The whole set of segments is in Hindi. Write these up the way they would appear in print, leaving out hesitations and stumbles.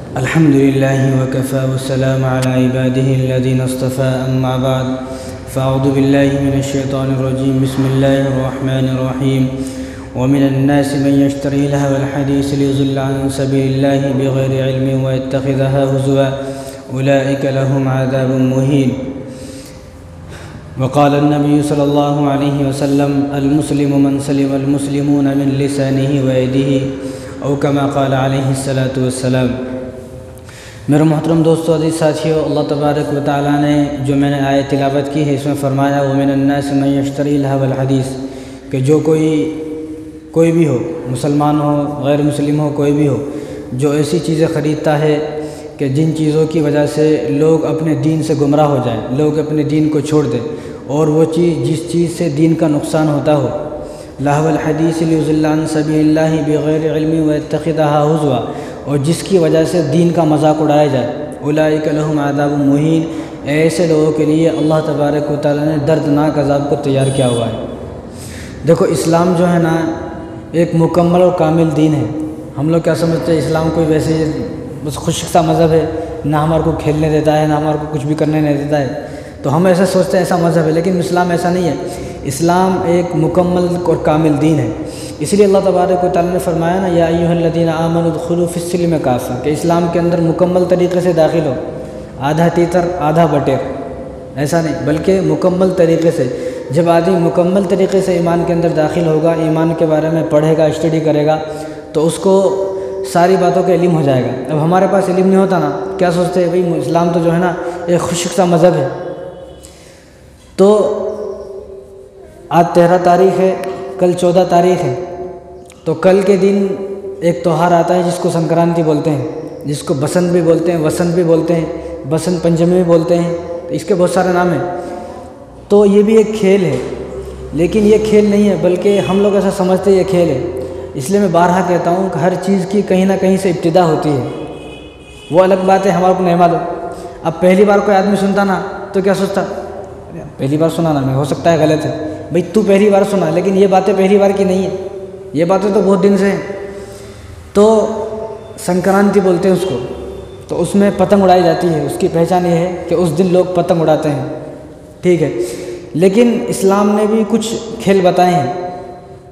अल्हम्दुलिल्लाहि वकफ़ा वस्सलामु अला इबादिहि अल्लज़ीना इस्तफ़ा अम्मा बाद फ़अऊज़ु बिल्लाहि मिनश्शैतानिर्रजीम बिस्मिल्लाहिर्रहमानिर्रहीम व मिनन्नासि मन यश्तरी लहवल हदीस लियुज़िल्ल अन सबीलिल्लाहि बिग़ैरि इल्मिन व यत्तख़िज़हा हुज़ुवा उलाइका लहुम अज़ाबुन मुहीन। वक़ाल अन्नबी सल्लल्लाहु अलैहि वसल्लम अल-मुस्लिमु मन सलिमल मुस्लिमून मिन लिसानिहि व यदिहि औ कमा क़ाल अलैहिस्सलातु वस्सलाम। मेरे मोहतरम दोस्तों, अज़ीज़ साथियों, अल्लाह तबारक व तआला ने जो मैंने आयत तिलावत की है इसमें फ़रमाया व मिनन्नासि मन यश्तरी लहवल हदीस, कि जो कोई भी हो, मुसलमान हो गैर मुस्लिम हो, कोई भी हो, जो ऐसी चीज़ें ख़रीदता है कि जिन चीज़ों की वजह से लोग अपने दीन से गुमराह हो जाएं, लोग अपने दीन को छोड़ दें, और वो चीज़ जिस चीज़ से दीन का नुकसान होता हो, लहवल हदीस लियुज़िल्ल अन सबीलिल्लाहि बिग़ैरि इल्मिन व यत्तख़िज़हा हुज़ुवा, और जिसकी वजह से दीन का मजाक उड़ाया जाए, उलाइका लहुम अज़ाबुन मुहीन, ऐसे लोगों के लिए अल्लाह तबारक व तआला ने दर्दनाक अज़ाब को तैयार किया हुआ है। देखो, इस्लाम जो है ना एक मुकम्मल और कामिल दीन है। हम लोग क्या समझते हैं, इस्लाम कोई वैसे बस खुश सा मज़हब है, ना हमारे को खेलने देता है, ना हमारे को कुछ भी करने नहीं देता है, तो हम ऐसा सोचते हैं ऐसा मज़हब है, लेकिन इस्लाम ऐसा नहीं है। इस्लाम एक मुकम्मल और कामिल दीन है। इसलिए अल्लाह तबारक व तआला ने फरमाया ना, या अय्युहल्लज़ीना आमनु उदखुलू फ़िस्सिल्म काफ़ा, कि इस्लाम के अंदर मुकम्मल तरीक़े से दाखिल हो, आधा तीतर आधा बटेर, ऐसा नहीं, बल्कि मुकम्मल तरीक़े से। जब आदमी मुकम्मल तरीक़े से ईमान के अंदर दाखिल होगा, ईमान के बारे में पढ़ेगा, स्टडी करेगा, तो उसको सारी बातों का इल्म हो जाएगा। अब हमारे पास इल्म नहीं होता ना, क्या सोचते हैं भाई इस्लाम तो जो है ना एक खुशक सा मज़हब है। तो आज 13 तारीख़ है, कल 14 तारीख़ है, तो कल के दिन एक त्यौहार आता है जिसको संक्रांति बोलते हैं, जिसको बसंत भी बोलते हैं, वसंत भी बोलते हैं, बसंत पंचमी भी बोलते हैं, तो इसके बहुत सारे नाम हैं। तो ये भी एक खेल है, लेकिन ये खेल नहीं है, बल्कि हम लोग ऐसा समझते हैं ये खेल है। इसलिए मैं बारहा कहता हूँ कि हर चीज़ की कहीं ना कहीं से इब्तिदा होती है। वो अलग बात है, हमारे को नहीं मालूम। अब पहली बार कोई आदमी सुनता ना तो क्या सोचता, पहली बार सुना ना मैं, हो सकता है गलत है। भाई तू पहली बार सुना, लेकिन ये बातें पहली बार की नहीं है, ये बातें तो बहुत दिन से हैं। तो संक्रांति बोलते हैं उसको, तो उसमें पतंग उड़ाई जाती है। उसकी पहचान ये है कि उस दिन लोग पतंग उड़ाते हैं, ठीक है। लेकिन इस्लाम ने भी कुछ खेल बताए हैं।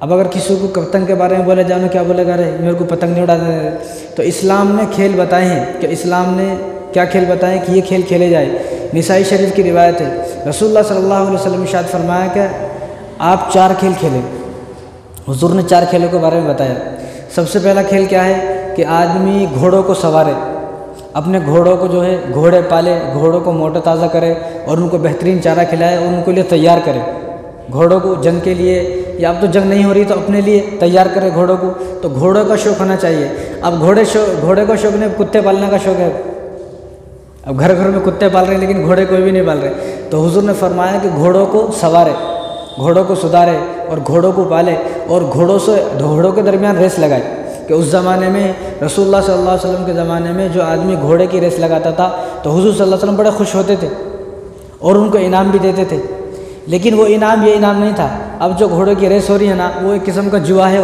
अब अगर किसी को पतंग के बारे में बोला जाए ना, क्या बोलेगा, अरे मेरे को पतंग नहीं उड़ाते। तो इस्लाम ने खेल बताए हैं कि इस्लाम ने क्या खेल बताए कि ये खेल खेले जाए। निसाई शरीफ की रिवायत है, रसूलुल्लाह सल्लल्लाहु अलैहि वसल्लम इरशाद फरमाया कि आप 4 खेल खेलें। हुज़ूर ने 4 खेलों के बारे में बताया। सबसे पहला खेल क्या है कि आदमी घोड़ों को सवारे, अपने घोड़ों को जो है घोड़े पाले, घोड़ों को मोटा ताज़ा करे और उनको बेहतरीन चारा खिलाए और उनको लिए तैयार करे। घोड़ों को जंग के लिए, या अब तो जंग नहीं हो रही तो अपने लिए तैयार करे घोड़ों को, तो घोड़ों का शौक़ होना चाहिए। अब घोड़े का शौक़ नहीं, कुत्ते पालने का शौक़ है। अब घर घर में कुत्ते पाल रहे हैं, लेकिन घोड़े कोई भी नहीं पाल रहे। तो हुज़ूर ने फरमाया कि घोड़ों को सवारे, घोड़ों को सुधारे और घोड़ों को पाले, और घोड़ों के दरमियान रेस लगाए। कि उस ज़माने में रसूलुल्लाह सल्लल्लाहु अलैहि वसल्लम के ज़माने में जो आदमी घोड़े की रेस लगाता था तो हुज़ूर सल्लल्लाहु अलैहि वसल्लम बड़े खुश होते थे और उनको इनाम भी देते थे। लेकिन वो इनाम ये इनाम नहीं था। अब जो घोड़ों की रेस हो रही है ना, वो एक किस्म का जुआ है,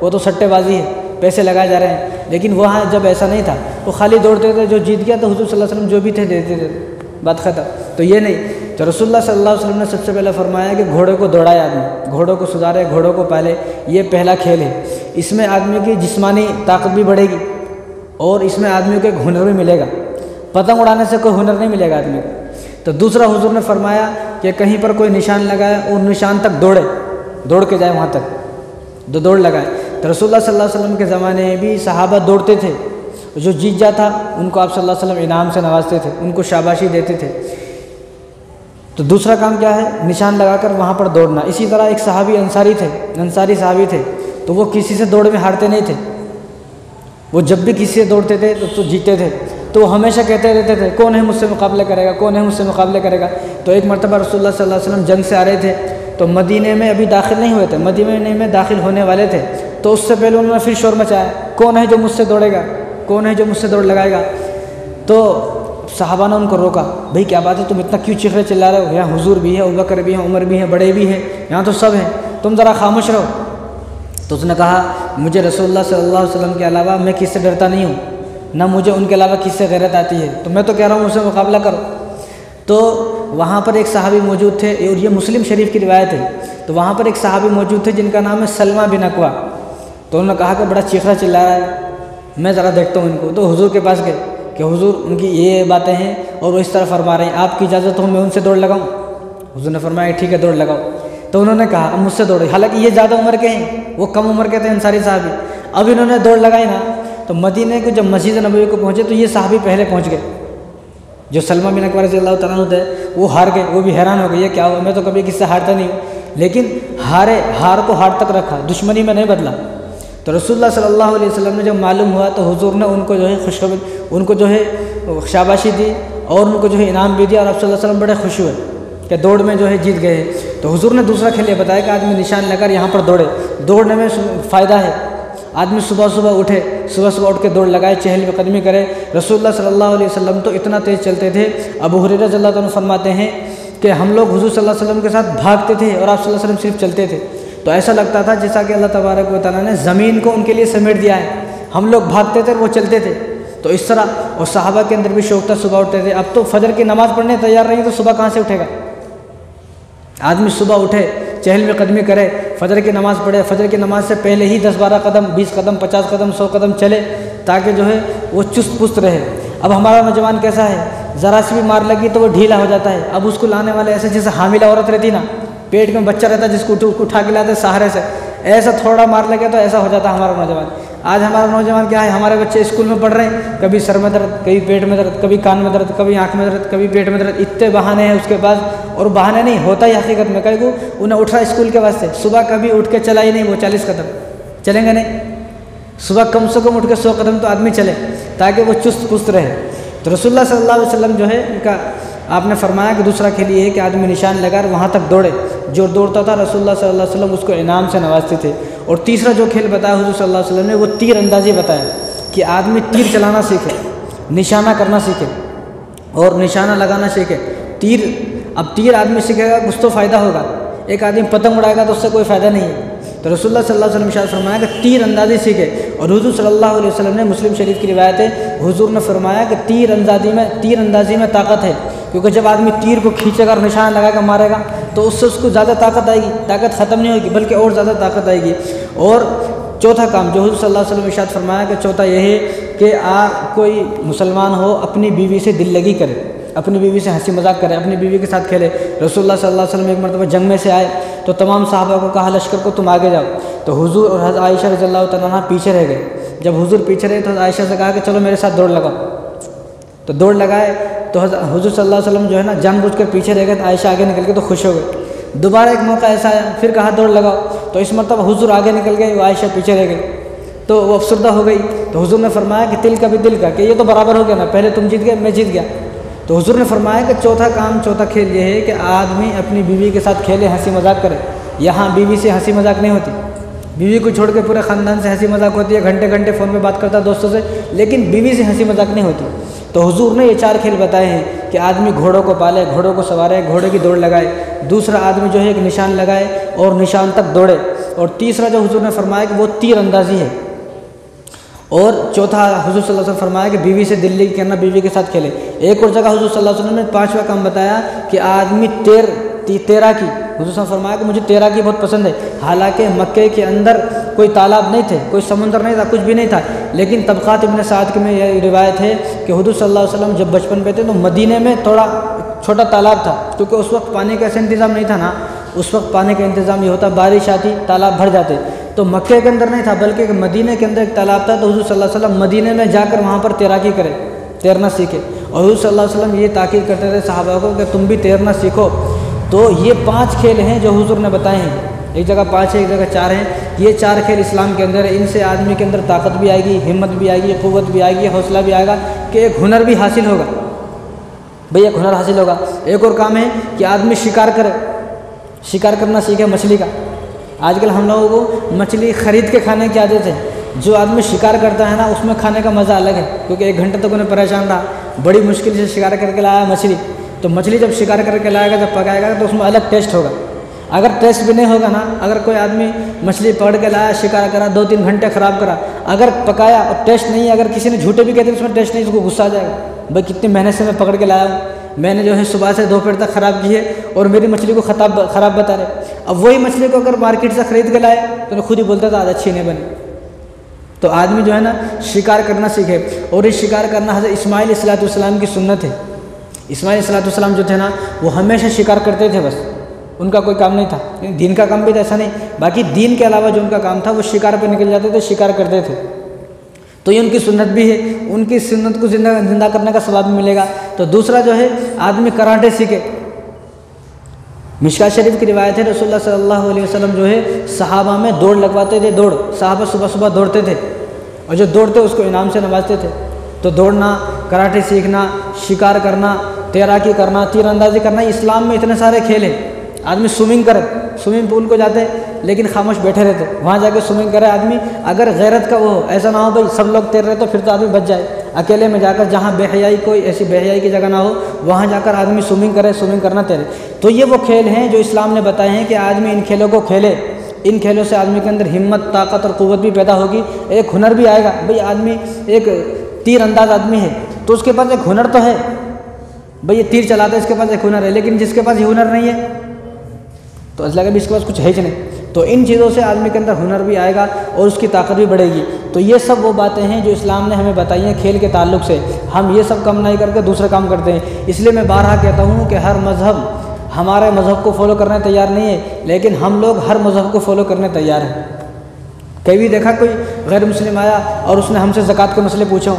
वो तो सट्टेबाजी है, पैसे लगाए जा रहे हैं। लेकिन वहाँ जब ऐसा नहीं था, वो खाली दौड़ते थे, जो जीत गया तो हुज़ूर सल्लल्लाहु अलैहि वसल्लम जो भी थे देते थे, बात ख़त्म। तो ये नहीं, तो रसूलुल्लाह सल्लल्लाहु अलैहि वसल्लम ने सबसे पहले फरमाया कि घोड़े को दौड़ाए आदमी, घोड़ों को सुधारे, घोड़ों को पाले। ये पहला खेल है। इसमें आदमी की जिस्मानी ताकत भी बढ़ेगी और इसमें आदमी को एक हुनर भी मिलेगा। पतंग उड़ाने से कोई हुनर नहीं मिलेगा आदमी को। तो दूसरा हुज़ूर ने फरमाया कि कहीं पर कोई निशान लगाए और निशान तक दौड़ के जाए वहाँ तक, दौड़ लगाए। तो रसूलुल्लाह सल्लल्लाहु अलैहि वसल्लम के ज़माने में भी सहाबा दौड़ते थे, जो जीत जाता उनको आप सल्लल्लाहु अलैहि वसल्लम इनाम से नवाजते थे, उनको शाबाशी देते थे। तो दूसरा काम क्या है, निशान लगाकर वहाँ पर दौड़ना। इसी तरह एक सहाबी अंसारी सहाबी थे, तो वो किसी से दौड़ में हारते नहीं थे। वो जब भी किसी से दौड़ते थे तो जीतते थे। तो वो हमेशा कहते रहते थे, कौन है मुझसे मुकाबले करेगा, कौन है मुझसे मुकाबले करेगा। तो एक मरतबा रसूलुल्लाह सल्लल्लाहु अलैहि वसल्लम जंग से आ रहे थे, तो मदीने में अभी दाखिल नहीं हुए थे, मदीने में दाखिल होने वाले थे। तो उससे पहले उन्होंने फिर शोर मचाया, कौन है जो मुझसे दौड़ेगा, कौन है जो मुझसे दौड़ लगाएगा। तो सहाबा ने उनको रोका, भाई क्या बात है, तुम इतना क्यों चीख रहे चिल्ला रहे हो, यहाँ हुजूर भी है, अबू बकर भी है, उमर भी है, बड़े भी हैं, यहाँ तो सब हैं, तुम ज़रा खामोश रहो। तो उसने कहा, मुझे रसूलुल्लाह सल्लल्लाहु अलैहि वसल्लम के अलावा मैं किससे डरता नहीं हूँ, ना मुझे उनके अलावा किससे गैरत आती है, तो मैं तो कह रहा हूँ उससे मुकाबला करो। तो वहाँ पर एक सहाबी मौजूद थे, और ये मुस्लिम शरीफ की रिवायत है। तो वहाँ पर एक सहाबी मौजूद थे जिनका नाम है सलमा बिन अकवा। तो उन्होंने कहा कि बड़ा चीखना चिल्ला रहा है, मैं ज़रा देखता हूँ इनको। तो हुजूर के पास गए कि हुजूर उनकी ये बातें हैं और वो इस तरह फरमा रहे हैं, आपकी इजाज़त हो मैं उनसे दौड़ लगाऊँ? हुजूर ने फरमाया ठीक है दौड़ लगाओ। तो उन्होंने कहा अब मुझसे दौड़े, हालांकि ये ज़्यादा उम्र के हैं, वो कम उम्र के थे अंसारी साहबी। अब इन्होंने दौड़ लगाई ना, तो मदीने को जब मस्जिद नबवी को पहुँचे तो ये साहबी पहले पहुँच गए। जो सलमा बिन अकबर रज़ी अल्लाह तआला अन्हु थे वो हार गए, वो भी हैरान हो गए, ये क्या हुआ, मैं तो कभी किससे हारता नहीं हूँ। लेकिन हार को हार तक रखा, दुश्मनी में नहीं बदला। तो रसूलुल्लाह सल्लल्लाहु अलैहि वसल्लम ने जब मालूम हुआ तो हुजूर ने उनको जो है खुशखबरी, उनको जो है शाबाशी दी और उनको जो है इनाम भी दिया, और आप सल्लल्लाहु अलैहि वसल्लम बड़े खुश हुए कि दौड़ में जो है जीत गए। तो हुजूर ने दूसरा खेल ये बताया कि आदमी निशान लेकर यहाँ पर दौड़े, दौड़ने में फ़ायदा है। आदमी सुबह सुबह उठे, सुबह सुबह उठ के दौड़ लगाए, चहलकदमी करे। रसूलुल्लाह सल्लल्लाहु अलैहि वसल्लम तो इतना तेज़ चलते थे, अबू हुरैरा रज़ियल्लाहु अन्हु फरमाते हैं कि हम लोग हुजूर सल्लल्लाहु अलैहि वसल्लम के साथ भागते थे और आप सल्लल्लाहु अलैहि वसल्लम सिर्फ चलते थे। तो ऐसा लगता था जैसा कि अल्लाह तबारक व तआला ने ज़मीन को उनके लिए समेट दिया है, हम लोग भागते थे और वो चलते थे। तो इस तरह, और सहाबा के अंदर भी शौक था, सुबह उठते थे। अब तो फजर की नमाज़ पढ़ने तैयार नहीं तो सुबह कहाँ से उठेगा आदमी? सुबह उठे, चहलकदमी करे, फजर की नमाज़ पढ़े, फजर की नमाज़ से पहले ही 10-12 कदम, 20 कदम, 50 कदम, 100 कदम चले, ताकि जो है वो चुस्त पुस्त रहे। अब हमारा नौजवान कैसा है, ज़रा सी भी मार लगी तो वो ढीला हो जाता है। अब उसको लाने वाले ऐसे जैसे हामिला औरत रहती ना, पेट में बच्चा रहता है जिसको उठा के लाते सहारे से, ऐसा थोड़ा मार लगे तो ऐसा हो जाता है हमारा नौजवान। आज हमारा नौजवान क्या है, हमारे बच्चे स्कूल में पढ़ रहे हैं, कभी सर में दर्द, कभी पेट में दर्द, कभी कान में दर्द, कभी आँख में दर्द, कभी पेट में दर्द, इतने बहाने हैं उसके पास। और बहाने नहीं होता ही हकीकत में, कहीं को उन्हें उठ रहा है स्कूल के वास्ते, सुबह कभी उठ के चला ही नहीं, वो 40 कदम चलेंगे नहीं, सुबह कम से कम उठ के 100 कदम तो आदमी चले ताकि वो चुस्त पुस्त रहे। तो रसूलुल्लाह सल्लल्लाहु अलैहि वसल्लम जो है इनका आपने फरमाया कि दूसरा खेल ये है कि आदमी निशान लगाकर वहाँ तक दौड़े, जो दौड़ता था रसूलुल्लाह सल्लल्लाहु अलैहि वसल्लम उसको इनाम से नवाजते थे। और तीसरा जो खेल बताया हुजूर सल्लल्लाहु अलैहि वसल्लम ने वो तीर अंदाजी बताया कि आदमी तीर चलाना सीखे, निशाना करना सीखे और निशाना लगाना सीखे। अब तीर आदमी सीखेगा कुछ तो फ़ायदा होगा, एक आदमी पतंग उड़ाएगा तो उससे कोई फ़ायदा नहीं है। तो रसूलुल्लाह सल्लल्लाहु अलैहि वसल्लम ने फरमाया कि तीर अंदाजी सीखे। और हुजूर सल्लल्लाहु अलैहि वसल्लम ने, मुस्लिम शरीफ की रिवायत है, हुजूर ने फरमाया कि तीर अंदाजी में ताकत है, क्योंकि जब आदमी तीर को खींचेगा और निशान लगाकर मारेगा तो उससे उसको ज़्यादा ताकत आएगी, ताकत ख़त्म नहीं होगी बल्कि और ज़्यादा ताकत आएगी। और चौथा काम जो हुजूर सल्लल्लाहु अलैहि वसल्लम ने इरशाद फरमाया कि चौथा यह है कि कोई मुसलमान हो अपनी बीवी से दिल लगी करे, अपनी बीवी से हंसी मजाक करे, अपनी बीवी के साथ खेले। रसूलुल्लाह सल्लल्लाहु अलैहि वसल्लम एक मरतबा जंग में से आए तो तमाम सहाबा को कहा लश्कर को तुम आगे जाओ, तो हुजूर और हज़रत आयशा रज़ियल्लाहु तआला अन्हा पीछे रह गए। जब हुजूर पीछे रहे तो आयशा से कहा कि चलो मेरे साथ दौड़ लगाओ, तो दौड़ लगाए तो हुजूर सल्लल्लाहु अलैहि वसल्लम जो है ना जानबूझकर पीछे रह गए, तो आयशा आगे निकल गए तो खुश हो गए। दोबारा एक मौका ऐसा आया, फिर कहा दौड़ लगाओ, तो इस मरतबा हुजूर आगे निकल गए, वो आयशा पीछे रह गई, तो वो अफसरदा हो गई। तो हुजूर ने फरमाया कि तिल का भी दिल का, कि ये तो बराबर हो गया ना, पहले तुम जीत गए मैं जीत गया। तो हुजूर ने फरमाया कि चौथा खेल ये है कि आदमी अपनी बीवी के साथ खेले, हंसी मजाक करे। यहाँ बीवी से हंसी मजाक नहीं होती, बीवी को छोड़ के पूरे ख़ानदान से हंसी मजाक होती है, घंटे घंटे फ़ोन में बात करता है दोस्तों से, लेकिन बीवी से हंसी मजाक नहीं होती। तो हुजूर ने ये 4 खेल बताए हैं कि आदमी घोड़ों को पाले, घोड़ों को सवारे, घोड़े की दौड़ लगाए, दूसरा आदमी जो है एक निशान लगाए और निशान तक दौड़े, और तीसरा जो हुजूर ने फरमाया कि वो तीर अंदाजी है, और चौथा हुजूर सल्लल्लाहु अलैहि वसल्लम फरमाया कि बीवी से दिल लगी करना, बीवी के साथ खेले। एक और जगह हुजूर सल्लल्लाहु अलैहि वसल्लम ने 5वां काम बताया कि आदमी तैराकी, हुजूर सल्लल्लाहु अलैहि वसल्लम फरमाया कि मुझे तैराकी बहुत पसंद है। हालांकि मक्के के अंदर कोई तालाब नहीं थे, कोई समुंदर नहीं था, कुछ भी नहीं था, लेकिन तबक़ात इब्न साद में यह रिवायत है कि हुजूर सल्लल्लाहु अलैहि वसल्लम जब बचपन में थे तो मदीने में थोड़ा छोटा तालाब था, क्योंकि उस वक्त पानी का ऐसा इंतज़ाम नहीं था ना, उस वक्त पानी का इंतज़ाम ये होता बारिश आती तालाब भर जाते। तो मक्के के अंदर नहीं था बल्कि मदीने के अंदर एक तालाब था, तो हुजूर सल्लल्लाहु अलैहि वसल्लम मदीने में जाकर वहाँ पर तैराकी करें, तैरना सीखे। और हुजूर सल्लल्लाहु अलैहि वसल्लम ये ताकीद करते थे सहाबा को कि तुम भी तैरना सीखो। तो ये 5 खेल हैं जो हुजूर ने बताए हैं, एक जगह 5 है, एक जगह 4 हैं। ये 4 खेल इस्लाम के अंदर है, इनसे आदमी के अंदर ताकत भी आएगी, हिम्मत भी आएगी, क़ुव्वत भी आएगी, हौसला भी आएगा, कि एक हुनर भी हासिल होगा। भैया एक हुनर हासिल होगा। एक और काम है कि आदमी शिकार करे, शिकार करना सीखे मछली का। आजकल हम लोगों को मछली ख़रीद के खाने की आदत है, जो आदमी शिकार करता है ना उसमें खाने का मज़ा अलग है, क्योंकि 1 घंटे तक उन्हें परेशान रहा, बड़ी मुश्किल से शिकार करके लाया मछली, तो मछली जब शिकार करके लाएगा, जब पकाएगा तो उसमें अलग टेस्ट होगा। अगर टेस्ट भी नहीं होगा ना, अगर कोई आदमी मछली पकड़ के लाया, शिकार करा, 2-3 घंटे ख़राब करा, अगर पकाया और टेस्ट नहीं, अगर किसी ने झूठे भी कहते उसमें टेस्ट नहीं, उसको गुस्सा आ जाएगा, भाई कितनी मेहनत से मैं पकड़ के लाया हूँ, मैंने जो है सुबह से दोपहर तक ख़राब की है और मेरी मछली को ख़राब बता रहे। अब वही मछली को अगर मार्केट से ख़रीद के लाए तो खुद ही बोलता था आज अच्छी नहीं बनी। तो आदमी जो है ना शिकार करना सीखे, और ये शिकार करना हज़रत इस्माइल अलैहिस्सलाम की सुन्नत है। इस्माइल अलैहिस्सलाम जो थे ना वो हमेशा शिकार करते थे, बस उनका कोई काम नहीं था, दीन का काम भी था ऐसा नहीं, बाकी दीन के अलावा जो उनका काम था वो शिकार पर निकल जाते थे, शिकार करते थे। तो ये उनकी सुन्नत भी है, उनकी सुन्नत को जिंदा करने का सवाब भी मिलेगा। तो दूसरा जो है आदमी कराटे सीखे। मिशकात शरीफ की रिवायत है, रसूलुल्लाह सल्लल्लाहु अलैहि वसल्लम जो है सहाबा में दौड़ लगवाते थे, दौड़ सहाबा सुबह सुबह दौड़ते थे और जो दौड़ते उसको इनाम से नवाजते थे। तो दौड़ना, कराटे सीखना, शिकार करना, तैराकी करना, तीरंदाजी करना, इस्लाम में इतने सारे खेल हैं। आदमी स्विमिंग करे, स्विमिंग पूल को जाते लेकिन खामोश बैठे रहते, वहाँ जाके स्विमिंग करे आदमी, अगर गैरत का वो हो, ऐसा ना हो भाई सब लोग तैर रहे तो फिर तो आदमी बच जाए, अकेले में जाकर जहाँ बेहयाई, कोई ऐसी बेहयाई की जगह ना हो, वहाँ जाकर आदमी स्विमिंग करे, स्विमिंग करना तैरे। तो ये वो खेल हैं जो इस्लाम ने बताए हैं कि आदमी इन खेलों को खेले। इन खेलों से आदमी के अंदर हिम्मत, ताकत और क़ुव्वत भी पैदा होगी, एक हुनर भी आएगा। भाई आदमी एक तीर अंदाज आदमी है तो उसके पास एक हुनर तो है, भाई ये तीर चलाता है, इसके पास एक हुनर है, लेकिन जिसके पास ये हुनर नहीं है तो ऐसा लगा भी इसके पास कुछ है ही नहीं। तो इन चीज़ों से आदमी के अंदर हुनर भी आएगा और उसकी ताकत भी बढ़ेगी। तो ये सब वो बातें हैं जो इस्लाम ने हमें बताई हैं खेल के ताल्लुक़ से। हम ये सब काम नहीं करके दूसरे काम करते हैं। इसलिए मैं बारहा कहता हूँ कि हर मज़हब हमारे मज़हब को फॉलो करने तैयार नहीं है, लेकिन हम लोग हर मज़हब को फॉलो करने तैयार हैं। कभी देखा कोई गैर मुस्लिम आया और उसने हमसे ज़कात के मसले पूछे हों,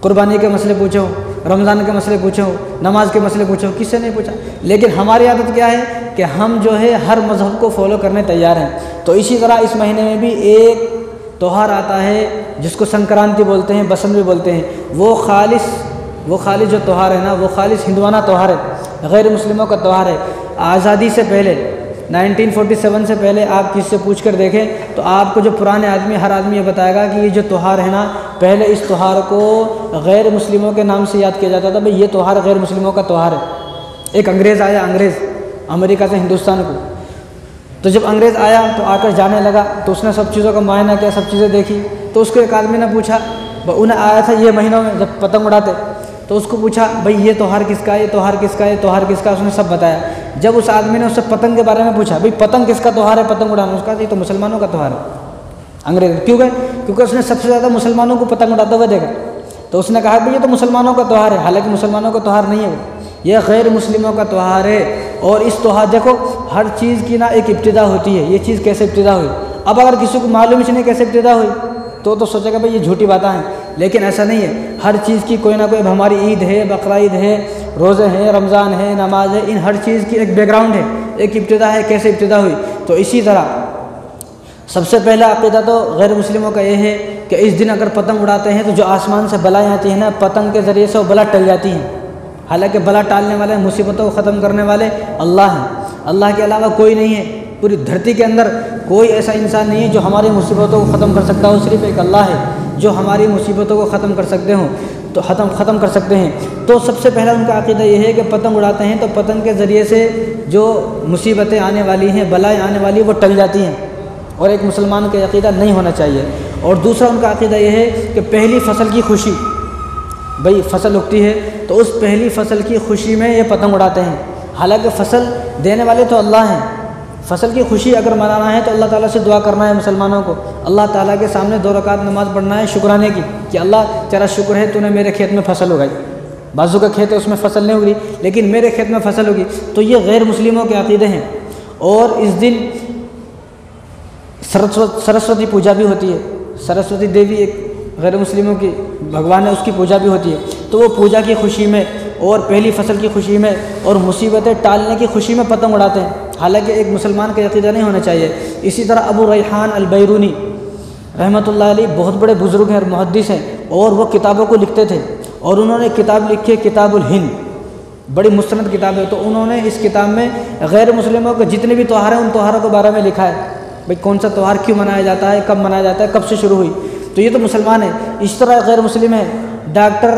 कुर्बानी के मसले पूछे हों, रमज़ान के मसले पूछे हों, नमाज के मसले पूछे हों, किससे नहीं पूछा। लेकिन हमारी आदत क्या है कि हम जो है हर मज़हब को फॉलो करने तैयार हैं। तो इसी तरह इस महीने में भी एक त्यौहार आता है जिसको संक्रांति बोलते हैं, बसंत भी बोलते हैं। वो खालिस जो त्यौहार है ना, वो खालिस हिंदुआना त्यौहार है, गैर मुस्लिमों का त्यौहार है। आज़ादी से पहले 1947 से पहले आप किससे पूछ कर देखें तो आपको जो पुराने आदमी, हर आदमी ये बताएगा कि ये जो त्यौहार है ना, पहले इस त्यौहार को गैर मुस्लिमों के नाम से याद किया जाता था। भाई ये त्यौहार गैर मुस्लिमों का त्यौहार है। एक अंग्रेज़ आया, अंग्रेज़ अमेरिका से हिंदुस्तान को, तो जब अंग्रेज़ आया तो आकर जाने लगा तो उसने सब चीज़ों का मुआयना किया, सब चीज़ें देखी। तो उसको एक आदमी ने पूछा, उन्हें आया था ये महीनों में जब पतंग उड़ाते, तो उसको पूछा भाई ये त्यौहार किसका है, ये त्यौहार किसका है, ये त्यौहार किसका, उसने सब बताया। जब उस आदमी ने उससे पतंग के बारे में पूछा, भाई पतंग किसका त्यौहार है, पतंग उड़ाना, उसका ये तो मुसलमानों का त्यौहार है। अंग्रेज़ क्यों गए? क्योंकि उसने सबसे ज़्यादा मुसलमानों को पतंग उड़ाते हुए देखा। तो उसने कहा भाई ये तो मुसलमानों का त्यौहार है, हालांकि मुसलमानों का त्यौहार नहीं है वो, यह गैर मुस्लिमों का त्यौहार है। और इस त्यौहार देखो, हर चीज़ की ना एक इब्तिदा होती है, ये चीज़ कैसे इब्तिदा हुई। अब अगर किसी को मालूम ही नहीं कैसे इब्तिदा हुई तो सोचेगा भाई ये झूठी बातें हैं, लेकिन ऐसा नहीं है। हर चीज़ की कोई ना कोई, हमारी ईद है, बकरा ईद है, रोज़े हैं, रमज़ान है, नमाज है, इन हर चीज़ की एक बैकग्राउंड है, एक इब्तिदा है, कैसे इब्तिदा हुई। तो इसी तरह सबसे पहला अक़ीदा तो गैर मुस्लिमों का ये है कि इस दिन अगर पतंग उड़ाते हैं तो जो आसमान से बलाएँ आती हैं ना, पतंग के ज़रिए से वो बला टल जाती हैं। हालांकि बला टालने वाले, मुसीबतों को ख़त्म करने वाले अल्लाह हैं, अल्लाह के अलावा कोई नहीं है। पूरी धरती के अंदर कोई ऐसा इंसान नहीं है जो हमारी मुसीबतों को ख़त्म कर सकता हो, सिर्फ एक अल्लाह है जो हमारी मुसीबतों को ख़त्म कर सकते हों, तो ख़त्म कर सकते हैं। तो सबसे पहला उनका अक़ीदा ये है कि पतंग उड़ाते हैं तो पतंग के ज़रिए से जो मुसीबतें आने वाली हैं, बलाएँ आने वाली, वो टल जाती हैं, और एक मुसलमान का अक़ीदा नहीं होना चाहिए। और दूसरा उनका अक़ीदा ये है कि पहली फसल की खुशी, भाई फसल उगती है तो उस पहली फसल की खुशी में ये पतंग उड़ाते हैं। हालांकि फसल देने वाले तो अल्लाह हैं, फसल की खुशी अगर मनाना है तो अल्लाह ताला से दुआ करना है मुसलमानों को, अल्लाह ताला के सामने 2 रकात नमाज़ पढ़ना है शुक्राने की कि अल्लाह तेरा शुक्र है तूने मेरे खेत में फसल उगाई। बाजू का खेत है उसमें फसल नहीं उगी, लेकिन मेरे खेत में फसल उगी। तो ये गैर मुस्लिमों के अक़ीदे हैं। और इस दिन सरस्वती पूजा भी होती है। सरस्वती देवी एक गैर मुस्लिमों की भगवान है, उसकी पूजा भी होती है। तो वो पूजा की खुशी में और पहली फसल की खुशी में और मुसीबतें टालने की खुशी में पतंग उड़ाते हैं। हालांकि एक मुसलमान का अक़ीदा नहीं होना चाहिए। इसी तरह अबू रैहान अल-बैरूनी रहमतुल्लाह अलैह बहुत बड़े बुज़ुर्ग हैं और मुहद्दिस हैं, और वो किताबों को लिखते थे, और उन्होंने किताब लिखी है किताबुल हिंद, बड़ी मुस्तनद किताब है। तो उन्होंने इस किताब में गैर मुस्लिमों के जितने भी त्यौहार हैं उन त्यौहारों के बारे में लिखा है, भाई कौन सा त्यौहार क्यों मनाया जाता है, कब मनाया जाता है, कब से शुरू हुई। तो ये तो मुसलमान है। इस तरह गैर मुस्लिम है डॉक्टर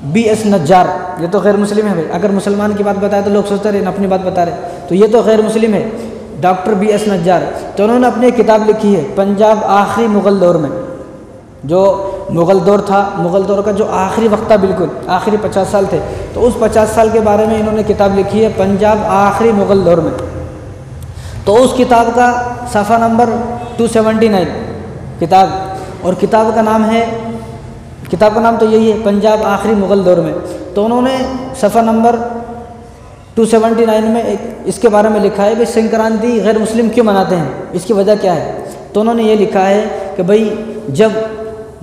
BS नज्जार, ये तो गैर मुस्लिम है भाई। अगर मुसलमान की बात बताए तो लोग सोचते रहे अपनी बात बता रहे, तो ये तो गैर मुस्लिम है, डॉक्टर BS नज्जार। तो उन्होंने अपनी एक किताब लिखी है पंजाब आखिरी मुग़ल दौर में, जो मुग़ल दौर था, मुग़ल दौर का जो आखिरी वक्त था, बिल्कुल आखिरी 50 साल थे, तो उस 50 साल के बारे में इन्होंने किताब लिखी है पंजाब आखिरी मुग़ल दौर में। तो उस किताब का सफ़ा नंबर 279 किताब, और किताब का नाम है, किताब का नाम तो यही है पंजाब आखिरी मुग़ल दौर में। तो उन्होंने सफ़ा नंबर 279 में इसके बारे में लिखा है भाई संक्रांति गैर मुस्लिम क्यों मनाते हैं, इसकी वजह क्या है। तो उन्होंने ये लिखा है कि भाई जब